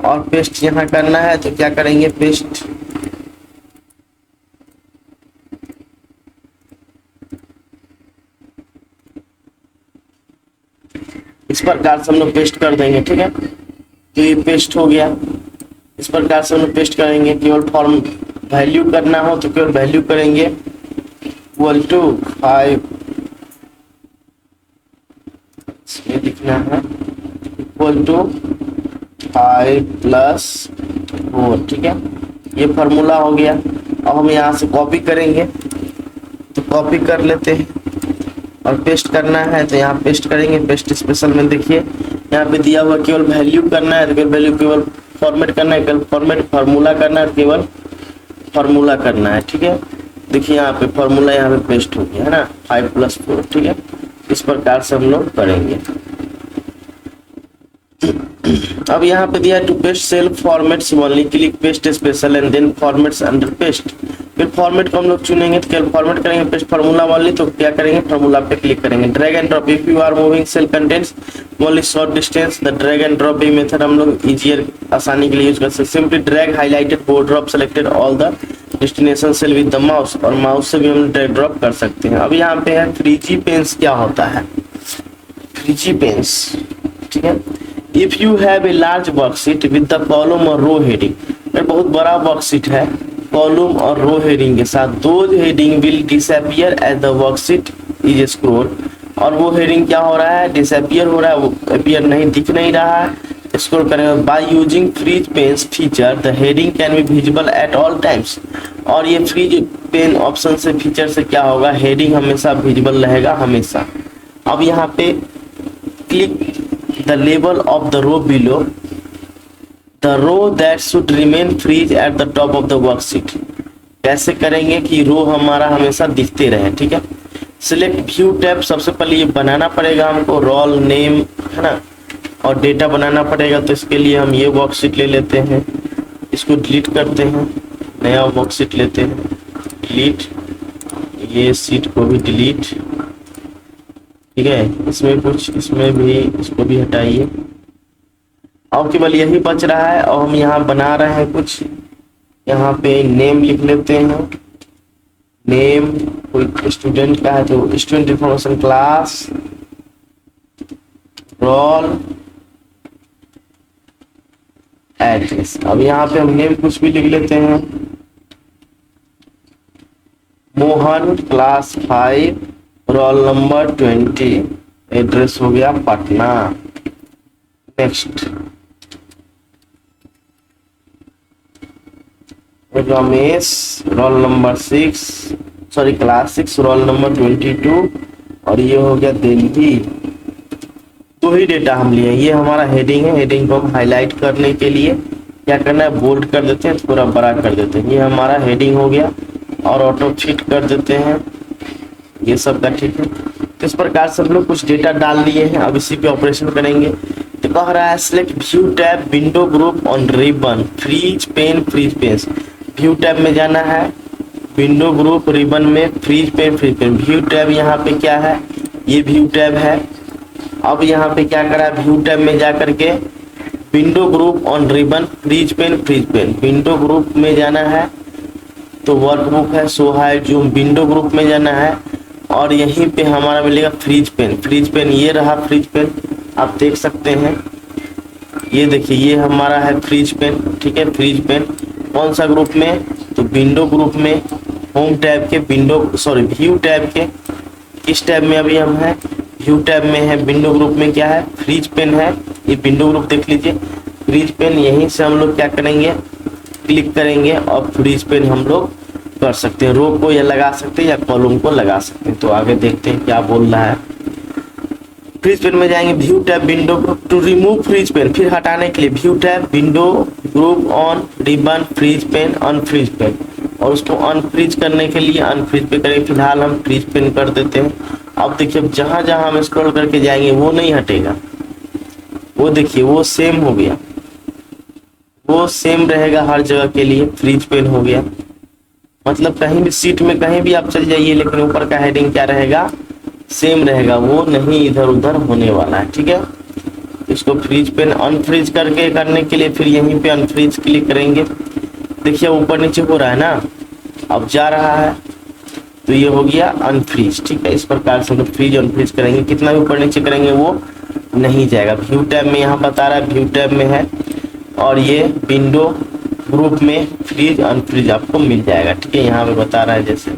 और पेस्ट यहाँ करना है, तो क्या करेंगे, पेस्ट। इस प्रकार से हम लोग पेस्ट कर देंगे, ठीक है, तो ये पेस्ट हो गया। इस प्रकार से हम लोग पेस्ट करेंगे। केवल फॉर्म वैल्यू करना हो तो केवल वैल्यू करेंगे, इक्वल टू 5, इसमें लिखना है इक्वल टू 5 प्लस 4, ठीक है, ये फार्मूला हो गया। अब हम यहाँ से कॉपी करेंगे, तो कॉपी कर लेते हैं और पेस्ट करना है, तो यहाँ पेस्ट करेंगे। पेस्ट स्पेशल में देखिए यहाँ पे दिया हुआ केवल वैल्यू करना है, तो केवल वैल्यू, केवल फॉर्मेट करना है, केवल फॉर्मेट, फार्मूला करना है, केवल फार्मूला करना है, ठीक है। देखिए यहाँ पे फार्मूला यहाँ पे पेस्ट हो गया है ना, 5 प्लस 4, ठीक है। इस प्रकार से हम लोग करेंगे। अब यहाँ पे दिया to paste cell formats only, click paste special and then formats under paste. फिर फॉर्मेट को हम लोग चुनेंगे, तो केवल फॉर्मेट करेंगे, पेस्ट फार्मूला वाली, तो क्या करेंगे, फार्मूला पे क्लिक करेंगे। Drag and drop, if you are moving cell contents only short distance, the drag and drop ये मेथड हम लोग इजियर, आसानी के लिए यूज कर सकते हैं। Simply drag highlighted board drop selected all the destination cell with the mouse, और माउस से भी हम ड्रैग ड्रॉप कर सकते हैं। अब यहाँ पे है फ्रीजी पेंस, क्या होता है फ्रीजी पेंस, ठीक है। If you have a large worksheet with the column और रो हेडिंग, बहुत बड़ा वर्कशीट है, कॉलम और रो हेडिंग के साथ, those heading will disappear as the worksheet is scroll, और वो हेडिंग क्या हो रहा है, डिसअपियर हो रहा है, वो अपीयर नहीं, दिख नहीं रहा है, स्क्रॉल करेंगे। By using freeze panes feature the heading can be visible at all times, और ये फ्रीज पेन ऑप्शन से फीचर से क्या होगा, हेडिंग हमेशा विजिबल रहेगा हमेशा। अब यहाँ पे click the label of the row below, the row that should remain free at the top of the worksheet। कैसे करेंगे कि रो हमारा हमेशा दिखते रहे, ठीक है। सिलेक्ट व्यू टैब, सबसे पहले ये बनाना पड़ेगा हमको, रोल नेम है ना, और डेटा बनाना पड़ेगा। तो इसके लिए हम ये वर्कशीट ले लेते हैं, इसको डिलीट करते हैं, नया वर्कशीट लेते हैं, डिलीट, ये सीट को भी डिलीट, ठीक है। इसमें कुछ, इसमें भी, इसको भी हटाइए। अब केवल यही बच रहा है, और हम यहाँ बना रहे हैं कुछ, यहाँ पे नेम लिख लेते हैं, नेम कोई स्टूडेंट का है तो student information class, roll, address. अब यहाँ पे हम नेम कुछ भी लिख लेते हैं, Mohan class 5, roll number 20, address हो गया Patna. Next, Ramesh roll number 6, sorry class 6, roll number 22, और ये हो गया दिल्ली। दो ही डेटा हम लिए, ये हमारा हेडिंग है। हेडिंग को हम हाईलाइट करने के लिए क्या करना है, बोल्ड कर देते हैं, थोड़ा बड़ा कर देते हैं, ये हमारा हेडिंग हो गया, और ऑटो फिट कर देते हैं, ये सब का, ठीक है। तो इस प्रकार से हम लोग कुछ डेटा डाल लिए हैं। अब इसी पे ऑपरेशन करेंगे। तो कह रहा है select view tab window group on ribbon freeze pane freeze panes. View tab में जाना है, विंडो ग्रुप रिबन में freeze pane freeze pane. View tab यहाँ पे क्या है, ये व्यू टैब है। अब यहाँ पे क्या करा, व्यू टैब में जा करके window group on ribbon freeze pane freeze pane, window group में जाना है, तो वर्कबुक है, सो है जूम, विंडो ग्रुप में जाना है, और यहीं पे हमारा मिलेगा फ्रीज पेन। फ्रीज पेन ये रहा, फ्रीज पेन आप देख सकते हैं, ये देखिए ये हमारा है फ्रीज पेन, ठीक है। फ्रीज पेन कौन सा ग्रुप में, तो विंडो ग्रुप में, होम टैब के विंडो, सॉरी व्यू टैब के, किस टैब में अभी हम हैं, व्यू टैब में है। विंडो ग्रुप में क्या है, फ्रीज पेन है, ये विंडो ग्रुप देख लीजिए, फ्रीज पेन। यहीं से हम लोग क्या करेंगे, क्लिक करेंगे और फ्रीज पेन हम लोग कर सकते हैं, रो को या लगा सकते हैं या कॉलम को लगा सकते हैं। तो आगे देखते हैं क्या बोल रहा है। फ्रीज पेन में जाएंगे, view tab window to remove freeze pane, फिर हटाने के लिए view tab window group on ribbon freeze pane unfreeze pane, और उसको अनफ्रीज करने के लिए अनफ्रीज पे करेंगे। फिलहाल हम फ्रीज पेन कर देते हैं। अब देखिए जहां जहां हम स्क्रॉल करके जाएंगे वो नहीं हटेगा, वो देखिए वो सेम हो गया, वो सेम रहेगा हर जगह के लिए। फ्रीज पेन हो गया, मतलब कहीं भी सीट में कहीं भी आप चल जाइए लेकिन ऊपर का हेडिंग क्या रहेगा, सेम रहेगा, वो नहीं इधर उधर होने वाला है। ठीक है, इसको फ्रीज पेन अनफ्रीज करके करने के लिए फिर यहीं पे अनफ्रीज क्लिक करेंगे। देखिए ऊपर नीचे हो रहा है ना, अब जा रहा है तो ये हो गया अनफ्रीज। ठीक है, इस प्रकार से हम लोग फ्रीज अनफ्रीज करेंगे, कितना भी ऊपर नीचे करेंगे वो नहीं जाएगा। व्यू टैब में यहाँ बता रहा है, व्यू टैब में है, और ये विंडो ग्रुप में फ्रीज अनफ्रीज आपको मिल जाएगा। ठीक है, यहाँ पे बता रहा है जैसे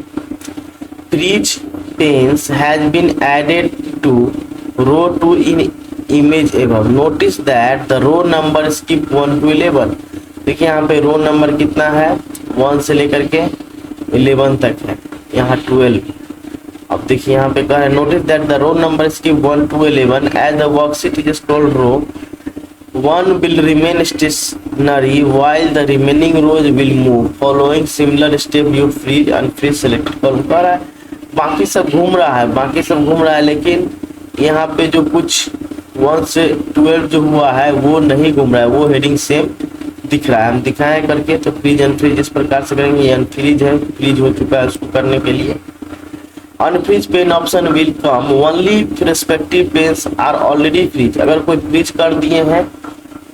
freeze panes has been added to row 2 in image above, notice that the row number skip 1 to 11। देखिए यहाँ पे रो नंबर कितना है, 1 से लेकर के 11 तक है, यहाँ 12। अब देखिए यहाँ पे कह रहा है notice that the row number skip 1 to 11 as the worksheet is scrolled row 1 will remain stationary while the remaining rows will move following similar step you freeze unfreeze selected column। कह रहा है बाकी सब घूम रहा है, बाकी सब घूम रहा है, लेकिन यहाँ पे जो कुछ 1 से 12 जो हुआ है वो नहीं घूम रहा है, वो हेडिंग सेम दिख रहा है। हम दिखाएं करके तो फ्रीज अनफ्रीज इस प्रकार से करेंगे। ये अनफ्रीज है, फ्रीज हो चुका है, उसको करने के लिए unfreeze pane option will come only respective panes are already freeze. अगर कोई फ्रीज कर दिए हैं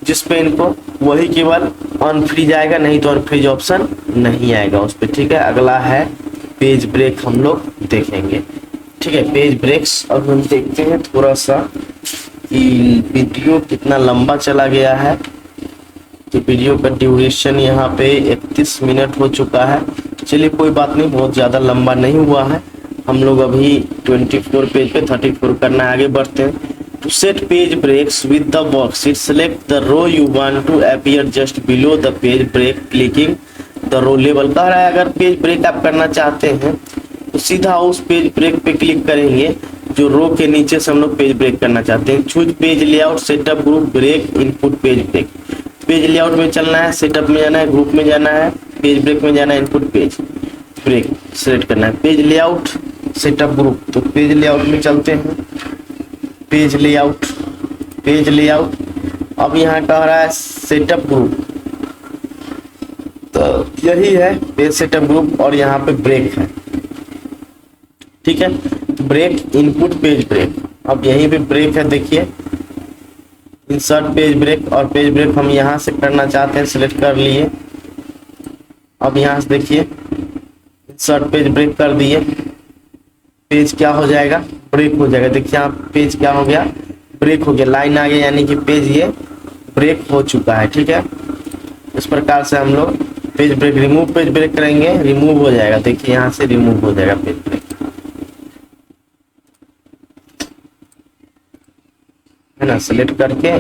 जिस पेन को, वही केवल अनफ्रीज आएगा, नहीं तो अनफ्रीज ऑप्शन नहीं आएगा उस पर। ठीक है, अगला है पेज ब्रेक, हम लोग देखेंगे। ठीक है, पेज ब्रेक्स अब हम देखते हैं थोड़ा सा कि वीडियो कितना लंबा चला गया है। तो वीडियो का ड्यूरेशन यहाँ पे 31 मिनट हो चुका है। चलिए कोई बात नहीं, बहुत ज़्यादा लंबा नहीं हुआ है। हम लोग अभी 24 पेज पे 34 करना है, आगे बढ़ते हैं। To set page breaks with the worksheet, select the row you want to appear just below the page break, clicking the row label। कह रहा है अगर पेज ब्रेक आप करना चाहते हैं तो सीधा उस पेज ब्रेक पे क्लिक करेंगे जो रो के नीचे से हम लोग पेज ब्रेक करना चाहते हैं। Choose page layout, setup group, break, input page break. Page layout में चलना है, सेटअप में जाना है, ग्रुप में जाना है, पेज ब्रेक में जाना है, इनपुट पेज ब्रेक सेलेक्ट करना है। पेज लेआउट, सेटअप ग्रुप, तो पेज लेआउट में चलते हैं। पेज लेआउट, पेज लेआउट, अब यहाँ कह रहा है सेटअप ग्रुप, तो यही है पेज सेटअप ग्रुप, और यहाँ पे ब्रेक है। ठीक है, ब्रेक, इनपुट पेज ब्रेक। अब यहीं पे ब्रेक है, देखिए इंसर्ट पेज ब्रेक, और पेज ब्रेक हम यहाँ से करना चाहते हैं, सिलेक्ट कर लिए। अब यहाँ से देखिए इंसर्ट पेज ब्रेक कर दिए, पेज क्या हो जाएगा, ब्रेक हो जाएगा। देखिए यहाँ पेज क्या हो गया, ब्रेक हो गया, लाइन आ गया, यानी कि पेज ये ब्रेक हो चुका है। ठीक है, इस प्रकार से हम लोग page break, remove page break करेंगे, रिमूव हो जाएगा। देखिए यहाँ से रिमूव हो जाएगा पेज ब्रेक, है ना। सेलेक्ट करके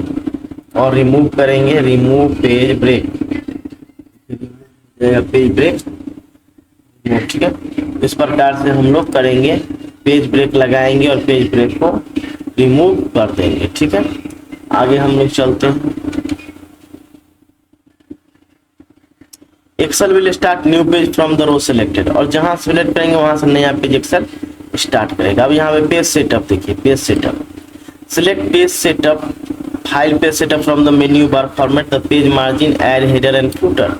और रिमूव करेंगे, remove page break, page break. ठीक है, इस प्रकार से हम लोग करेंगे, पेज ब्रेक लगाएंगे और पेज ब्रेक को रिमूव कर देंगे। ठीक है, आगे हम लोग चलते हैं। Excel will start new page from the row selected, और जहां सिलेक्ट करेंगे वहां से नया पेज एक्सेल स्टार्ट करेगा। अब यहाँ पे पेज सेटअप देखिए, page setup, select page setup, file page setup from the menu bar, format the page margin, add header and footer.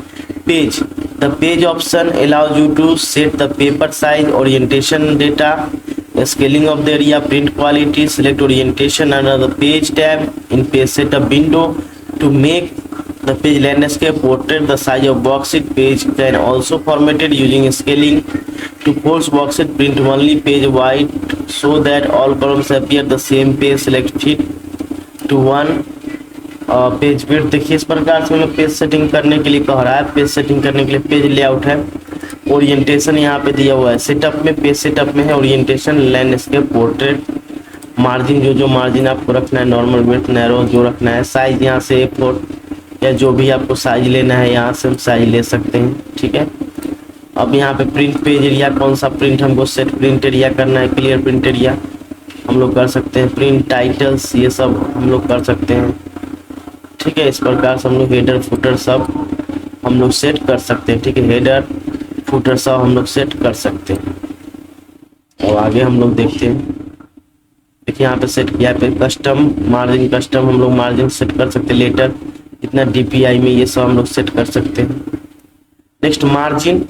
Page, the page option allows you to set the paper size, orientation data, scaling of the area, print quality, select orientation under the page tab in page setup window to make the page landscape, portrait, the size of worksheet. Page can also formatted using scaling to force worksheet, print only page wide so that all columns appear the same page, select fit to one page width. देखिए इस प्रकार से हमें page setting करने के लिए कह रहा है। पेज सेटिंग करने के लिए पेज लेआउट है, ओरिएंटेशन यहाँ पे दिया हुआ है, सेटअप में, पेज सेटअप में है ओरिएंटेशन, लैंडस्केप, पोर्ट्रेट, मार्जिन, जो मार्जिन आपको रखना है, नॉर्मल विड्थ, नैरो जो रखना है, साइज यहाँ से A4 या जो भी आपको साइज लेना है यहाँ से हम साइज ले सकते हैं। ठीक है, अब यहाँ पे प्रिंट पेज एरिया, कौन सा प्रिंट हमको सेट प्रिंट एरिया करना है, क्लियर प्रिंट एरिया हम लोग कर सकते हैं। प्रिंट टाइटल्स ये सब हम लोग कर सकते हैं। ठीक है, इस प्रकार से हम लोग हेडर फुटर सब हम लोग सेट कर सकते हैं। ठीक है, हेडर फुटर सब हम लोग सेट कर सकते हैं। और आगे हम लोग देखते हैं, देखिए यहाँ पे सेट किया पे कस्टम मार्जिन, कस्टम हम लोग मार्जिन सेट कर सकते हैं। लेटर इतना DPI में ये सब हम लोग सेट कर सकते हैं। Next margin,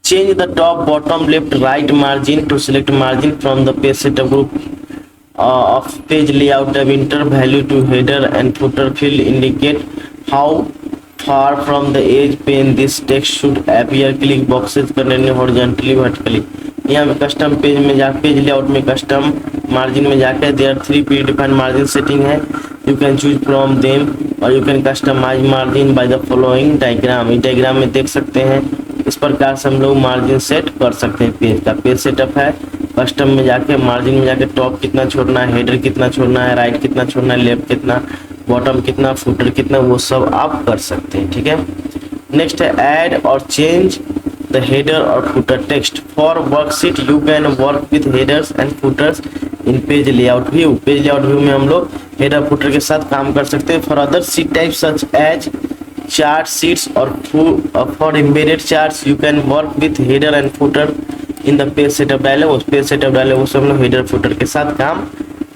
change the top bottom left right margin to select margin from the page setup group of page layout tab. Enter value to header and footer field indicate how far from the edge pane this text should appear. Click boxes containing horizontally vertically. यहाँ पे custom page में जा, page layout में custom margin में जाकर there 3 predefined margin setting है, you can choose from them और you can customize margin by the following diagram. इस डायग्राम में देख सकते हैं इस प्रकार से हम लोग मार्जिन सेट कर सकते हैं। पेज का पेज सेटअप है, कस्टम में जाके मार्जिन में जाके टॉप कितना छोड़ना है, हेडर कितना छोड़ना है, राइट कितना छोड़ना है, लेफ्ट कितना, बॉटम कितना, फुटर कितना, वो सब आप कर सकते हैं। ठीक है, नेक्स्ट है ऐड और चेंज द हेडर और footer text for worksheet. You can work with headers and putters in page layout view. Page layout view में हम लोग हेडर फुटर के साथ काम कर सकते हैं। For other sheet type such as chart sheets or for embedded charts you can work with header and footer in the page setup dialog. उस पेज सेटअप डायलॉग उस हम लोग हेडर फुटर के साथ काम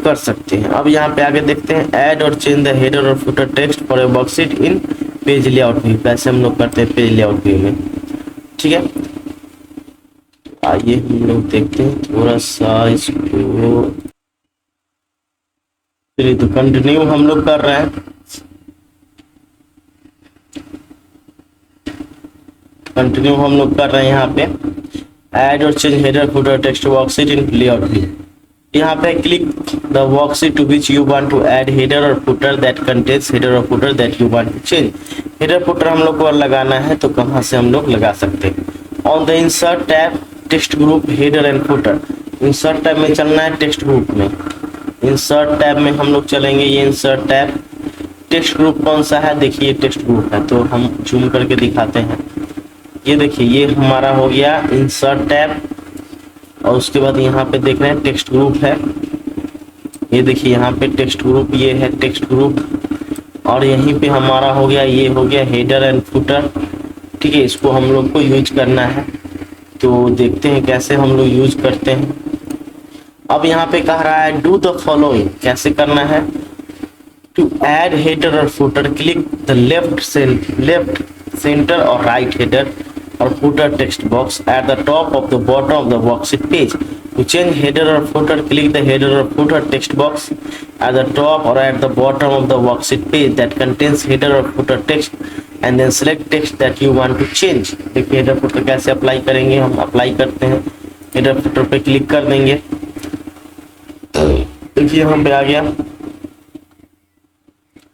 कर सकते हैं। अब यहाँ पे आगे देखते हैं ऐड और चेंज द हेडर और footer text for a worksheet in page layout view. कैसे हम लोग करते हैं पेज लेआउट व्यू में। ठीक है, आइए हम लोग देखते हैं थोड़ा सा इसको। चलिए तो कंटिन्यू हम लोग कर रहे हैं। कंटिन्यू हम लोग कर रहे हैं यहाँ पे ऐड और change header footer text worksheet in layout view. यहाँ पे click the worksheet to which you want to add header और फुटर दैट कंटेन्स हेडर और footer that you want to change. Header footer हम लोग को लगाना है तो कहाँ से हम लोग लगा सकते हैं। On the insert tab text group header and footer. Insert tab में चलना है, टेक्स्ट ग्रुप में। इंसर्ट टैब में हम लोग चलेंगे, ये इंसर्ट टैब टेक्स्ट ग्रुप कौन सा है, देखिए टेक्स्ट ग्रुप है, तो हम जूम करके दिखाते हैं। ये देखिए ये हमारा हो गया इंसर्ट टैब और उसके बाद यहाँ पे देख रहे हैं टेक्स्ट ग्रुप है। ये देखिए यहाँ पे टेक्स्ट ग्रुप, ये है टेक्स्ट ग्रुप और यहीं पे हमारा हो गया, ये हो गया हेडर एंड फुटर। ठीक है, इसको हम लोग को यूज करना है तो देखते हैं कैसे हम लोग यूज करते हैं। अब यहाँ पे कह रहा है डू द फॉलोइंग, कैसे करना है। टू ऐड हेडर और footer click the left centre और right header or footer text box at the top of the bottom of the worksheet page. To change header or footer, click the header or footer text box at the top or at the bottom of the worksheet page that contains header or footer text and then select text that you want to change. देखिए header footer कैसे apply करेंगे, हम apply करते हैं, header footer पे click कर देंगे। देखिए यहाँ पे आ गया,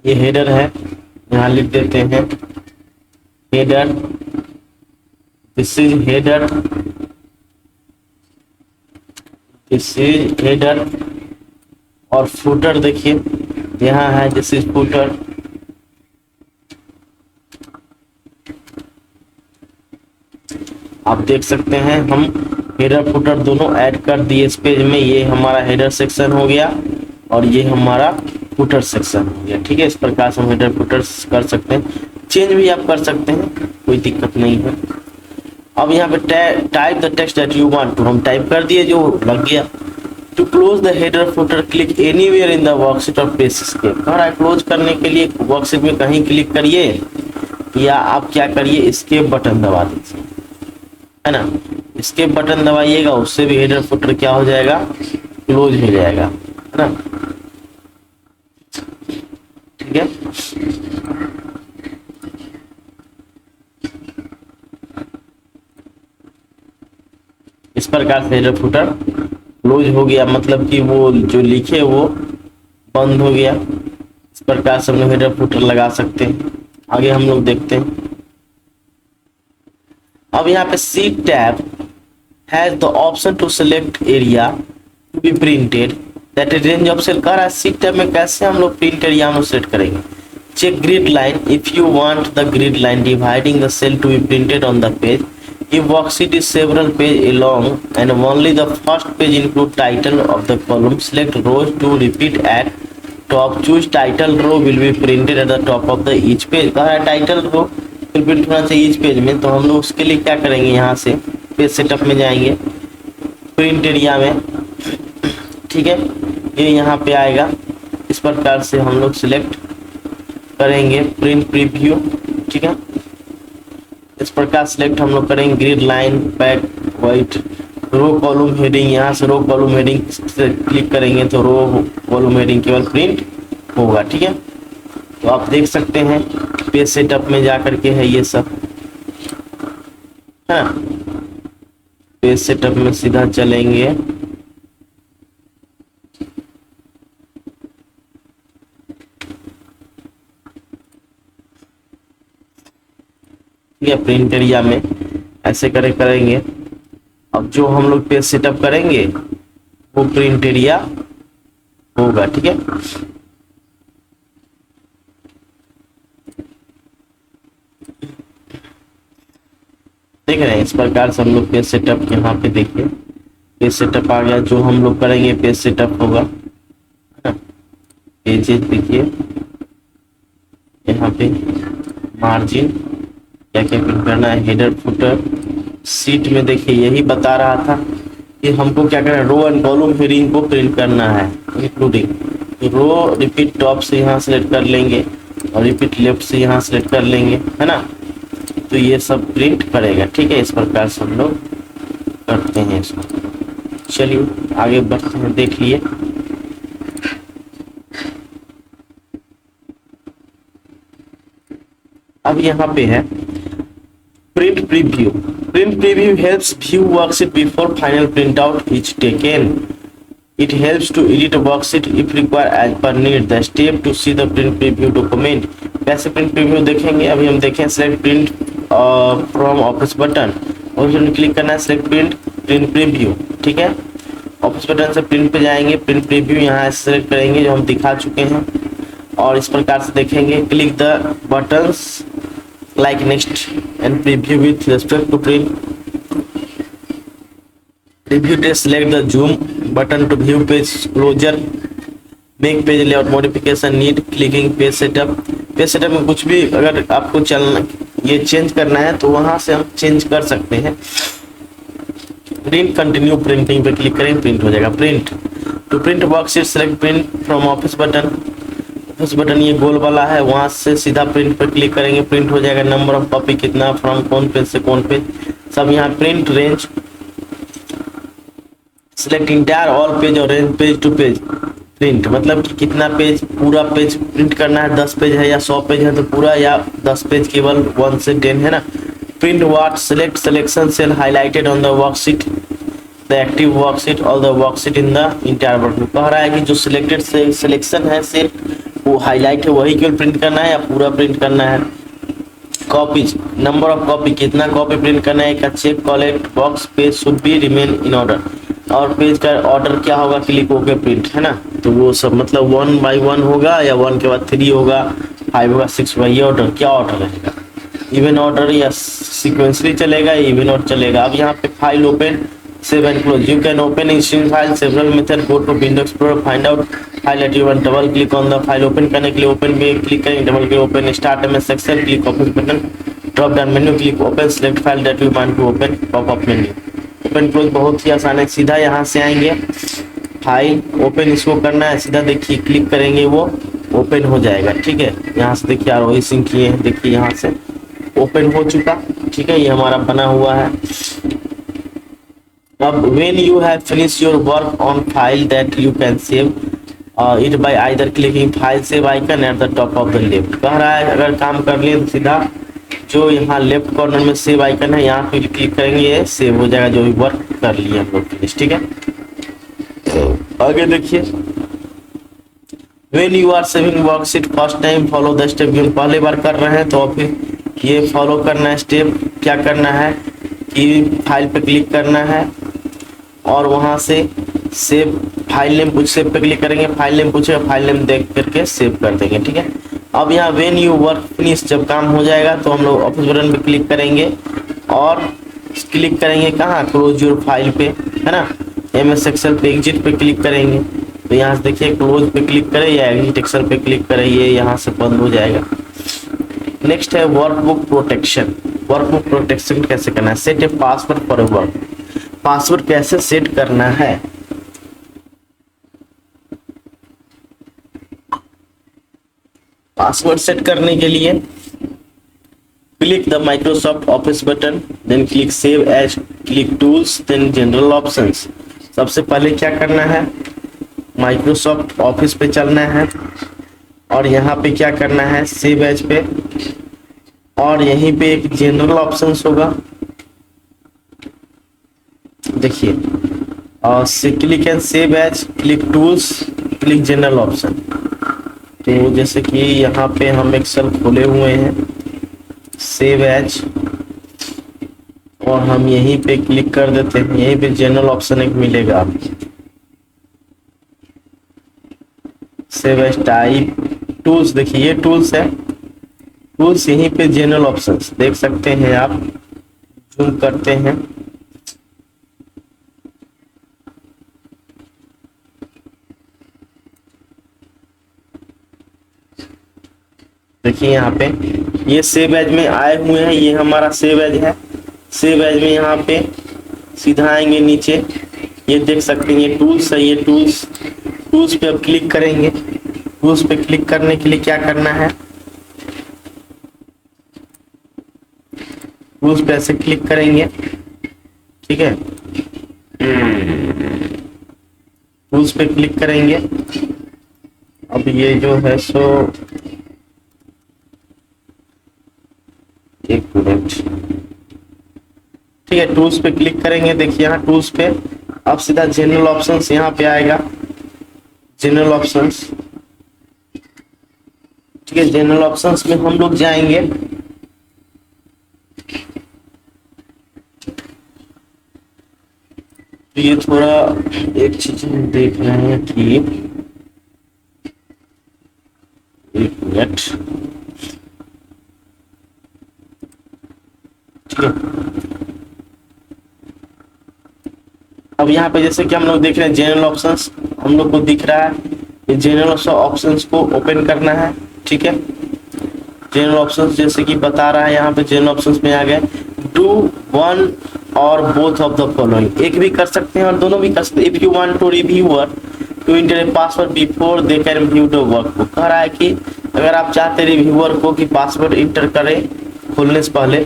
ये header है, यहाँ लिख देते हैं header, this is header, this is header और footer देखिए यहाँ है, this is footer। आप देख सकते हैं हम हेडर फुटर दोनों ऐड कर दिए इस पेज में। ये हमारा हेडर सेक्शन हो गया और ये हमारा फुटर सेक्शन हो गया। ठीक है, इस प्रकार से हम हेडर फुटर कर सकते हैं, चेंज भी आप कर सकते हैं, कोई दिक्कत नहीं है। अब यहाँ पे type the text that you want to, हम टाइप कर दिए जो लग गया। To close the header footer click anywhere in the worksheet और पेज एस्केप। कह रहा है क्लोज करने के लिए वर्कशीट में कहीं क्लिक करिए या आप क्या करिए, एस्केप बटन दबा दीजिए, है ना। एस्केप बटन दबाइएगा, उससे भी हेडर फुटर क्या हो जाएगा, क्लोज हो जाएगा, है ना। ठीक है, इस प्रकार से हेडर फुटर क्लोज हो गया, मतलब कि वो जो लिखे वो बंद हो गया। इस प्रकार से हम लोग हेडर फुटर लगा सकते हैं। आगे हम लोग देखते हैं। अब यहाँ पे sheet tab has the option to select area to be printed that range of cell. कह रहा है शीट टैब में कैसे हम लोग प्रिंट एरिया हम लोग सेट करेंगे। check grid line. If you want the grid line dividing the cell to be printed on the page, if worksheet is several pages long and only the first page include title of the column, select rows to repeat at top. Choose title row will be printed at the top of the each page. कहा है title row print होना चाहिए each page में, तो हम लोग उसके लिए क्या करेंगे, यहाँ से पेज सेटअप में जाएंगे, प्रिंट एरिया में, ठीक है, ये यहाँ पे आएगा। इस प्रकार से हम लोग सिलेक्ट करेंगे प्रिंट प्रीव्यू, ठीक है, इस प्रकार सिलेक्ट हम लोग करेंगे grid line black white row column heading. यहाँ से रो कॉलम हेडिंग से क्लिक करेंगे तो रो कॉलम हेडिंग केवल प्रिंट होगा, ठीक है। तो आप देख सकते हैं पेज सेटअप में जा करके है ये सब, है ना। पेज सेटअप में सीधा चलेंगे, प्रिंट एरिया में ऐसे करेंगे। अब जो हम लोग पेज सेटअप करेंगे वो प्रिंट एरिया होगा, ठीक है। देख रहे हैं, इस प्रकार से हम लोग पेज सेटअप यहाँ पे देखिए पेज सेटअप आ गया। जो हम लोग करेंगे पेज सेटअप होगा, पेजेस देखिए यहाँ पे मार्जिन क्या क्या प्रिंट करना है, हेडर फुटर सीट में देखिए यही बता रहा था कि हमको क्या करना है, रो एंड कॉलम हेडिंग को प्रिंट करना है इंक्लूडिंग रो। रिपीट टॉप से यहाँ सेलेक्ट कर लेंगे और रिपीट लेफ्ट से यहाँ सेलेक्ट कर लेंगे, है ना। तो ये सब प्रिंट करेगा, ठीक है। इस प्रकार से हम लोग करते हैं इसको। चलिए आगे बढ़ते हैं, देख लिए। अब यहाँ पे है print preview. Print preview helps view worksheet before final printout is taken. It helps to edit worksheet if required as per need. The step to see the print preview document. कैसे प्रिंट प्रीव्यू देखेंगे, अभी हम देखें select print from office button, option click करना है, select print preview, ठीक है। Office button से प्रिंट पे जाएंगे, प्रिंट प्रीव्यू यहाँ सेलेक्ट करेंगे जो हम दिखा चुके हैं और इस प्रकार से देखेंगे। Click the buttons like next and preview with respect to print preview test. Select the zoom button to view page closure, make page layout modification, need clicking page setup. Page setup में कुछ भी अगर आपको चलना ये change करना है तो वहां से हम चेंज कर सकते हैं। प्रिंट कंटिन्यू प्रिंटिंग पे क्लिक करें, प्रिंट हो जाएगा। Print to print worksheet select print from office button. Office button ये गोल वाला है, वहां से सीधा प्रिंट पर क्लिक करेंगे, प्रिंट हो जाएगा। नंबर ऑफ कॉपी कितना, फ्रॉम कौन पेज से कौन पेज, सब यहाँ print range select entire all page और range page to page print, मतलब कि कितना पेज, पूरा पेज प्रिंट करना है, 10 पेज है या 100 पेज है तो पूरा, या 10 पेज केवल 1 से 10 है ना। Print what select selection cell highlighted on the worksheet the active worksheet और the worksheet in the entire worksheet. कह रहा है कि जो सिलेक्टेड सिलेक्शन है सेल वो हाईलाइट है वही केवल प्रिंट करना है या पूरा प्रिंट करना है। कॉपीज नंबर ऑफ कॉपी कितना कॉपी प्रिंट करना है का check collect box page should be remain in order, और पेज का ऑर्डर क्या होगा, क्लिक होकर प्रिंट, है ना। तो वो सब मतलब 1 by 1 होगा या 1 के बाद 3 होगा, 5 होगा, 6 होगा। ये ऑर्डर क्या ऑर्डर रहेगा, इवन ऑर्डर या सीक्वेंसली चलेगा, इवन ऑर्डर चलेगा। अब यहाँ पे file open save and close, you can open instant file several method, go to window explorer, find out file at you one, double click on the file. Open करने के लिए open पे click करेंगे, double click open start में section, click office button, drop down menu, click open select file that you want to open, pop up menu. Open close बहुत ही आसान है, सीधा यहाँ से आएंगे फाइल ओपन इसको करना है, सीधा देखिए क्लिक करेंगे वो ओपन हो जाएगा, ठीक है। यहाँ से देखिए आरोही सिंह किए हैं, देखिए यहाँ से ओपन हो चुका, ठीक है, ये हमारा बना हुआ है। अब when you have finished your work on file that you can save it by either clicking file save icon at the top of the left। कह रहा है अगर काम कर लिए तो सीधा जो यहाँ लेफ्ट कॉर्नर में सेव आइकन है यहाँ पे क्लिक करेंगे, ये सेव हो जाएगा जो भी वर्क कर लिए हम लोग फिनिश, ठीक है। आगे देखिए when you are saving worksheet first time follow the step। हम पहले बार कर रहे हैं तो फिर ये फॉलो करना है स्टेप, क्या करना है कि फाइल पे क्लिक करना है और वहां से सेव फाइल नेम पूछ सेव पे क्लिक करेंगे, फाइल नेम पूछेगा, फाइल नेम देख करके सेव कर देंगे, ठीक है। अब यहाँ व्हेन यू वर्क फिनिश, जब काम हो जाएगा तो हम लोग ऑफिस बटन पे क्लिक करेंगे और क्लिक करेंगे कहाँ, क्लोज योर फाइल पे, है ना, MS एक्सेल पे एग्जिट पे क्लिक करेंगे। तो यहाँ से देखिए क्लोज पे क्लिक करें या एग्जिट एक्सेल पे क्लिक करें, ये यहाँ से बंद हो जाएगा। नेक्स्ट है वर्कबुक प्रोटेक्शन। वर्कबुक प्रोटेक्शन कैसे करना है, set a password for a work. Password कैसे सेट करना है, पासवर्ड सेट करने के लिए click the Microsoft office button, then click save as, click tools, then general options. सबसे पहले क्या करना है, माइक्रोसॉफ्ट ऑफिस पे चलना है और यहाँ पे क्या करना है, सेव एज पे, और यहीं पे एक जनरल ऑप्शंस होगा, देखिए, और click and save as, click tools, click general option. तो जैसे कि यहाँ पे हम एक्सेल खोले हुए हैं, सेव एज, और हम यहीं पे क्लिक कर देते हैं, यहीं पे जनरल ऑप्शन एक मिलेगा आपको, सेव एज टाइप, टूल्स, देखिए ये टूल्स है, टूल्स यहीं पे जनरल ऑप्शंस देख सकते हैं आप, जूम करते हैं, देखिए यहाँ पे ये सेव एज में आए हुए हैं, ये हमारा सेव एज है। सेव एज में यहाँ पे सीधा आएंगे नीचे, ये देख सकते हैं ये टूल्स है, ये टूल्स पे अब क्लिक करेंगे। टूल्स पे क्लिक करने के लिए क्या करना है, टूल्स पे ऐसे क्लिक करेंगे, ठीक है, टूल्स पे क्लिक करेंगे। अब ये जो है सो एक मिनट, ठीक है, टूल्स पे क्लिक करेंगे, देखिए यहाँ टूल्स पे अब सीधा जनरल ऑप्शंस यहाँ पे आएगा, जनरल ऑप्शंस, ठीक है, जनरल ऑप्शंस में हम लोग जाएंगे, तो ये थोड़ा एक चीज हम देख रहे हैं कि एक मिनट, ठीक है, अब यहाँ पे जैसे कि हम लोग देख रहे हैं जनरल ऑप्शंस हम लोग को दिख रहा है, ये जनरल ऑप्शंस को ओपन करना है, ठीक है, जनरल ऑप्शंस जैसे कि बता रहा है यहाँ पे, जनरल ऑप्शंस में आ गए, डू वन और बोथ ऑफ द फॉलोइंग, एक भी कर सकते हैं और दोनों भी कर सकते हैं। If you want to reviewer to enter a password before they can view the workbook, कह रहा है कि अगर आप चाहते हैं रिव्यूअर को कि पासवर्ड इंटर करे खोलने से पहले,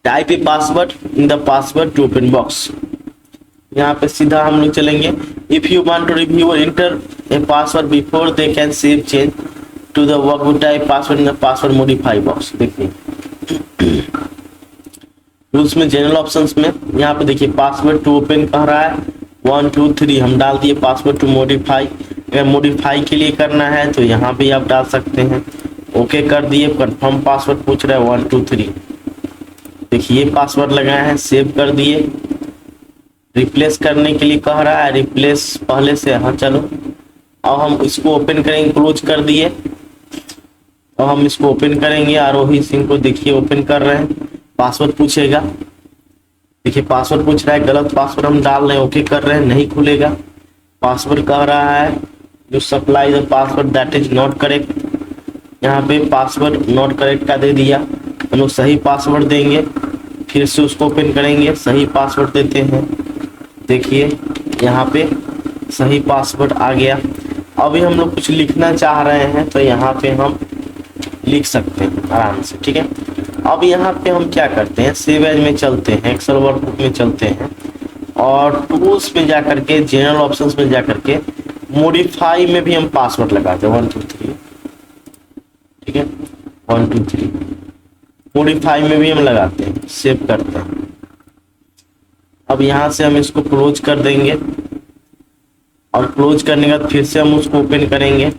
type a password in the password to open box, यहाँ पे सीधा हम लोग चलेंगे, if you want to review enter a password before they can save change to the workbook type password in the password modify box. देखिए rules में general options में यहाँ पे देखिए पासवर्ड टू ओपन कह रहा है 1 2 3 हम डाल दिए, पासवर्ड टू मॉडिफाई, अगर मॉडिफाई के लिए करना है तो यहाँ पे आप डाल सकते हैं, ओके कर दिए, कंफर्म पासवर्ड पूछ रहा है 1 2 3, देखिए पासवर्ड लगाए हैं, सेव कर दिए, रिप्लेस करने के लिए कह रहा है, रिप्लेस पहले से, हाँ चलो, अब हम इसको ओपन करेंगे, क्लोज कर दिए, अब हम इसको ओपन करेंगे, आरोही सिंह को देखिए ओपन कर रहे हैं, पासवर्ड पूछेगा, देखिए पासवर्ड पूछ रहा है, गलत पासवर्ड हम डाल रहे हैं, ओके कर रहे हैं, नहीं खुलेगा, पासवर्ड कह रहा है जो supply the password that is not correct, यहाँ पे पासवर्ड नॉट करेक्ट का दे दिया, हम लोग सही पासवर्ड देंगे, फिर से उसको ओपन करेंगे, सही पासवर्ड देते हैं, देखिए यहाँ पे सही पासवर्ड आ गया। अभी हम लोग कुछ लिखना चाह रहे हैं तो यहाँ पे हम लिख सकते हैं आराम से, ठीक है। अब यहाँ पे हम क्या करते हैं, सेव एज में चलते हैं, एक्सेल वर्कबुक में चलते हैं और टूल्स में जा करके, जनरल ऑप्शंस में जा करके मॉडिफाई में भी हम पासवर्ड लगाते हैं 1 2 3, ठीक है, 1 2 3 मॉडिफाई में भी हम लगाते हैं, सेव करते हैं। अब यहाँ से हम इसको क्लोज कर देंगे और क्लोज करने के बाद फिर से हम उसको ओपन करेंगे,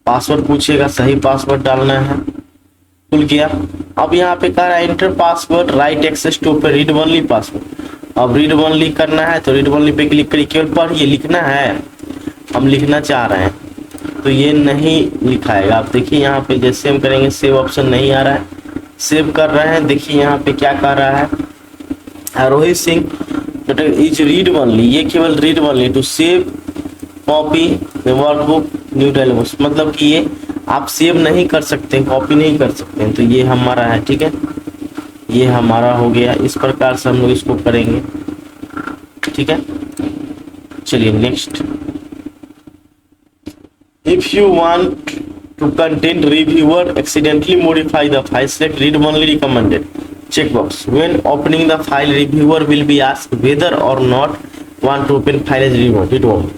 पासवर्ड पूछेगा, सही पासवर्ड डालना है, खुल गया। अब यहाँ पे कह रहा है enter password write access to पे रीड ओनली पासवर्ड, अब रीड ओनली करना है तो रीड ओनली पे क्लिक करिए, केवल पढ़िए, लिखना है, हम लिखना चाह रहे हैं तो ये नहीं लिखाएगा। आप देखिए यहाँ पे जैसे हम करेंगे सेव ऑप्शन नहीं आ रहा है, सेव कर रहे हैं, देखिए यहाँ पे क्या कर रहा है, Rohit Singh is read only, ये केवल read only to save copy workbook new daily books, मतलब कि ये आप सेव नहीं कर सकते, कॉपी नहीं कर सकते, तो ये हमारा है। ठीक है, ये हमारा हो गया। इस प्रकार से हम लोग इसको करेंगे। ठीक है, चलिए next. If you want to content reviewer accidentally modify the file, select read only recommended checkbox. When opening the file, reviewer will be asked whether or not want to open file as read only.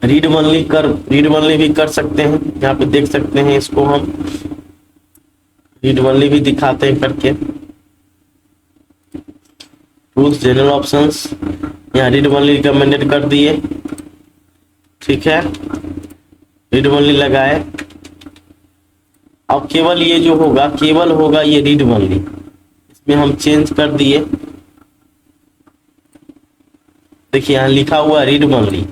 Read only भी कर सकते हैं। यहाँ पे देख सकते हैं, इसको हम रीड ओनली भी दिखाते हैं करके। टूल्स जनरल ऑप्शंस, यहाँ रीड ओनली रिकमेंडेड कर दिए। ठीक है, रीड ओनली लगाए। अब केवल ये जो होगा, केवल होगा ये रीड ओनली, इसमें हम चेंज कर दिए। देखिए यहाँ लिखा हुआ रीड ओनली,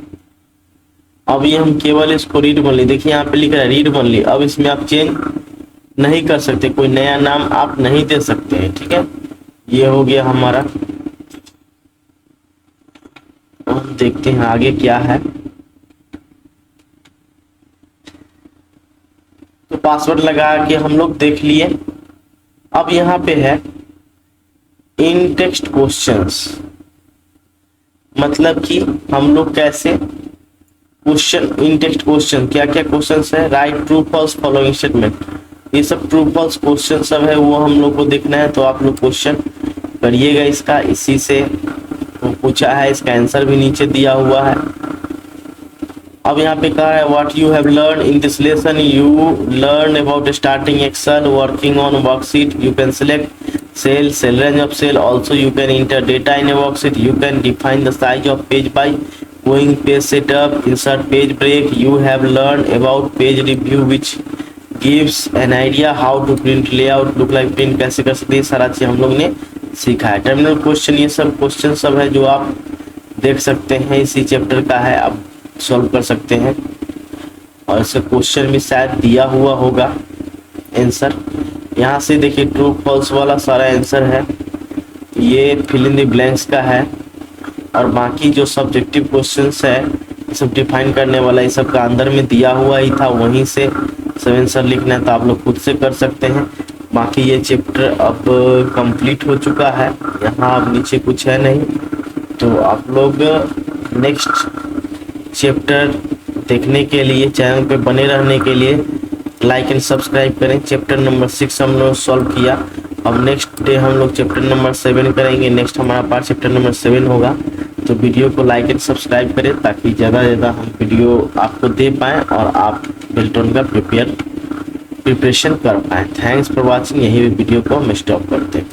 अब ये हम केवल इसको रीड ओनली, देखिए यहाँ पे लिख रहा है रीड ओनली। अब इसमें आप चेंज नहीं कर सकते, कोई नया नाम आप नहीं दे सकते हैं। ठीक है, ये हो गया हमारा। हम देखते हैं आगे क्या है। तो पासवर्ड लगा के हम लोग देख लिए। अब यहाँ पे है इन टेक्स्ट क्वेश्चंस, मतलब कि हम लोग कैसे क्वेश्चन, इन टेक्स्ट क्वेश्चन क्या क्या क्वेश्चंस है, right true false following statement, ये सब ट्रू फॉल्स क्वेश्चन सब है, वो हम लोग को देखना है। तो आप लोग क्वेश्चन करिएगा इसका, इसी से तो पूछा है, इसका आंसर भी नीचे दिया हुआ है। अब यहाँ पे कहा है what you have learn in this lesson, you learn about starting Excel, working on worksheet, you can select cell, cell range of cell, also you can enter data in a worksheet, you can define the size of page by going page setup, insert page break, you have learn about page review which gives an idea how to print layout look like, print कैसे कर सकते हैं, सारा चीज हम लोग ने सीखा है। टर्मिनल क्वेश्चन, ये सब क्वेश्चन सब है जो आप देख सकते हैं, इसी चैप्टर का है, आप सॉल्व कर सकते हैं। और इसका क्वेश्चन भी शायद दिया हुआ होगा आंसर। यहाँ से देखिए ट्रू फॉल्स वाला सारा आंसर है, ये फिल इन द ब्लैंक्स का है, और बाकी जो सब्जेक्टिव क्वेश्चंस है ये सब डिफाइन करने वाला, ये सब का अंदर में दिया हुआ ही था, वहीं से सब आंसर लिखना है, तो आप लोग खुद से कर सकते हैं। बाकी ये चैप्टर अब कंप्लीट हो चुका है, यहाँ अब नीचे कुछ है नहीं, तो आप लोग नेक्स्ट चैप्टर देखने के लिए, चैनल पे बने रहने के लिए लाइक एंड सब्सक्राइब करें। चैप्टर नंबर 6 हम लोग सॉल्व किया, अब नेक्स्ट डे हम लोग चैप्टर नंबर 7 करेंगे। नेक्स्ट हमारा पार्ट चैप्टर नंबर 7 होगा, तो वीडियो को लाइक एंड सब्सक्राइब करें ताकि ज़्यादा से ज़्यादा हम वीडियो आपको दे पाएँ और आप बेल्टोन का प्रिपरेशन कर पाएँ। थैंक्स फॉर वॉचिंग, यही वीडियो को हम स्टॉप करते हैं।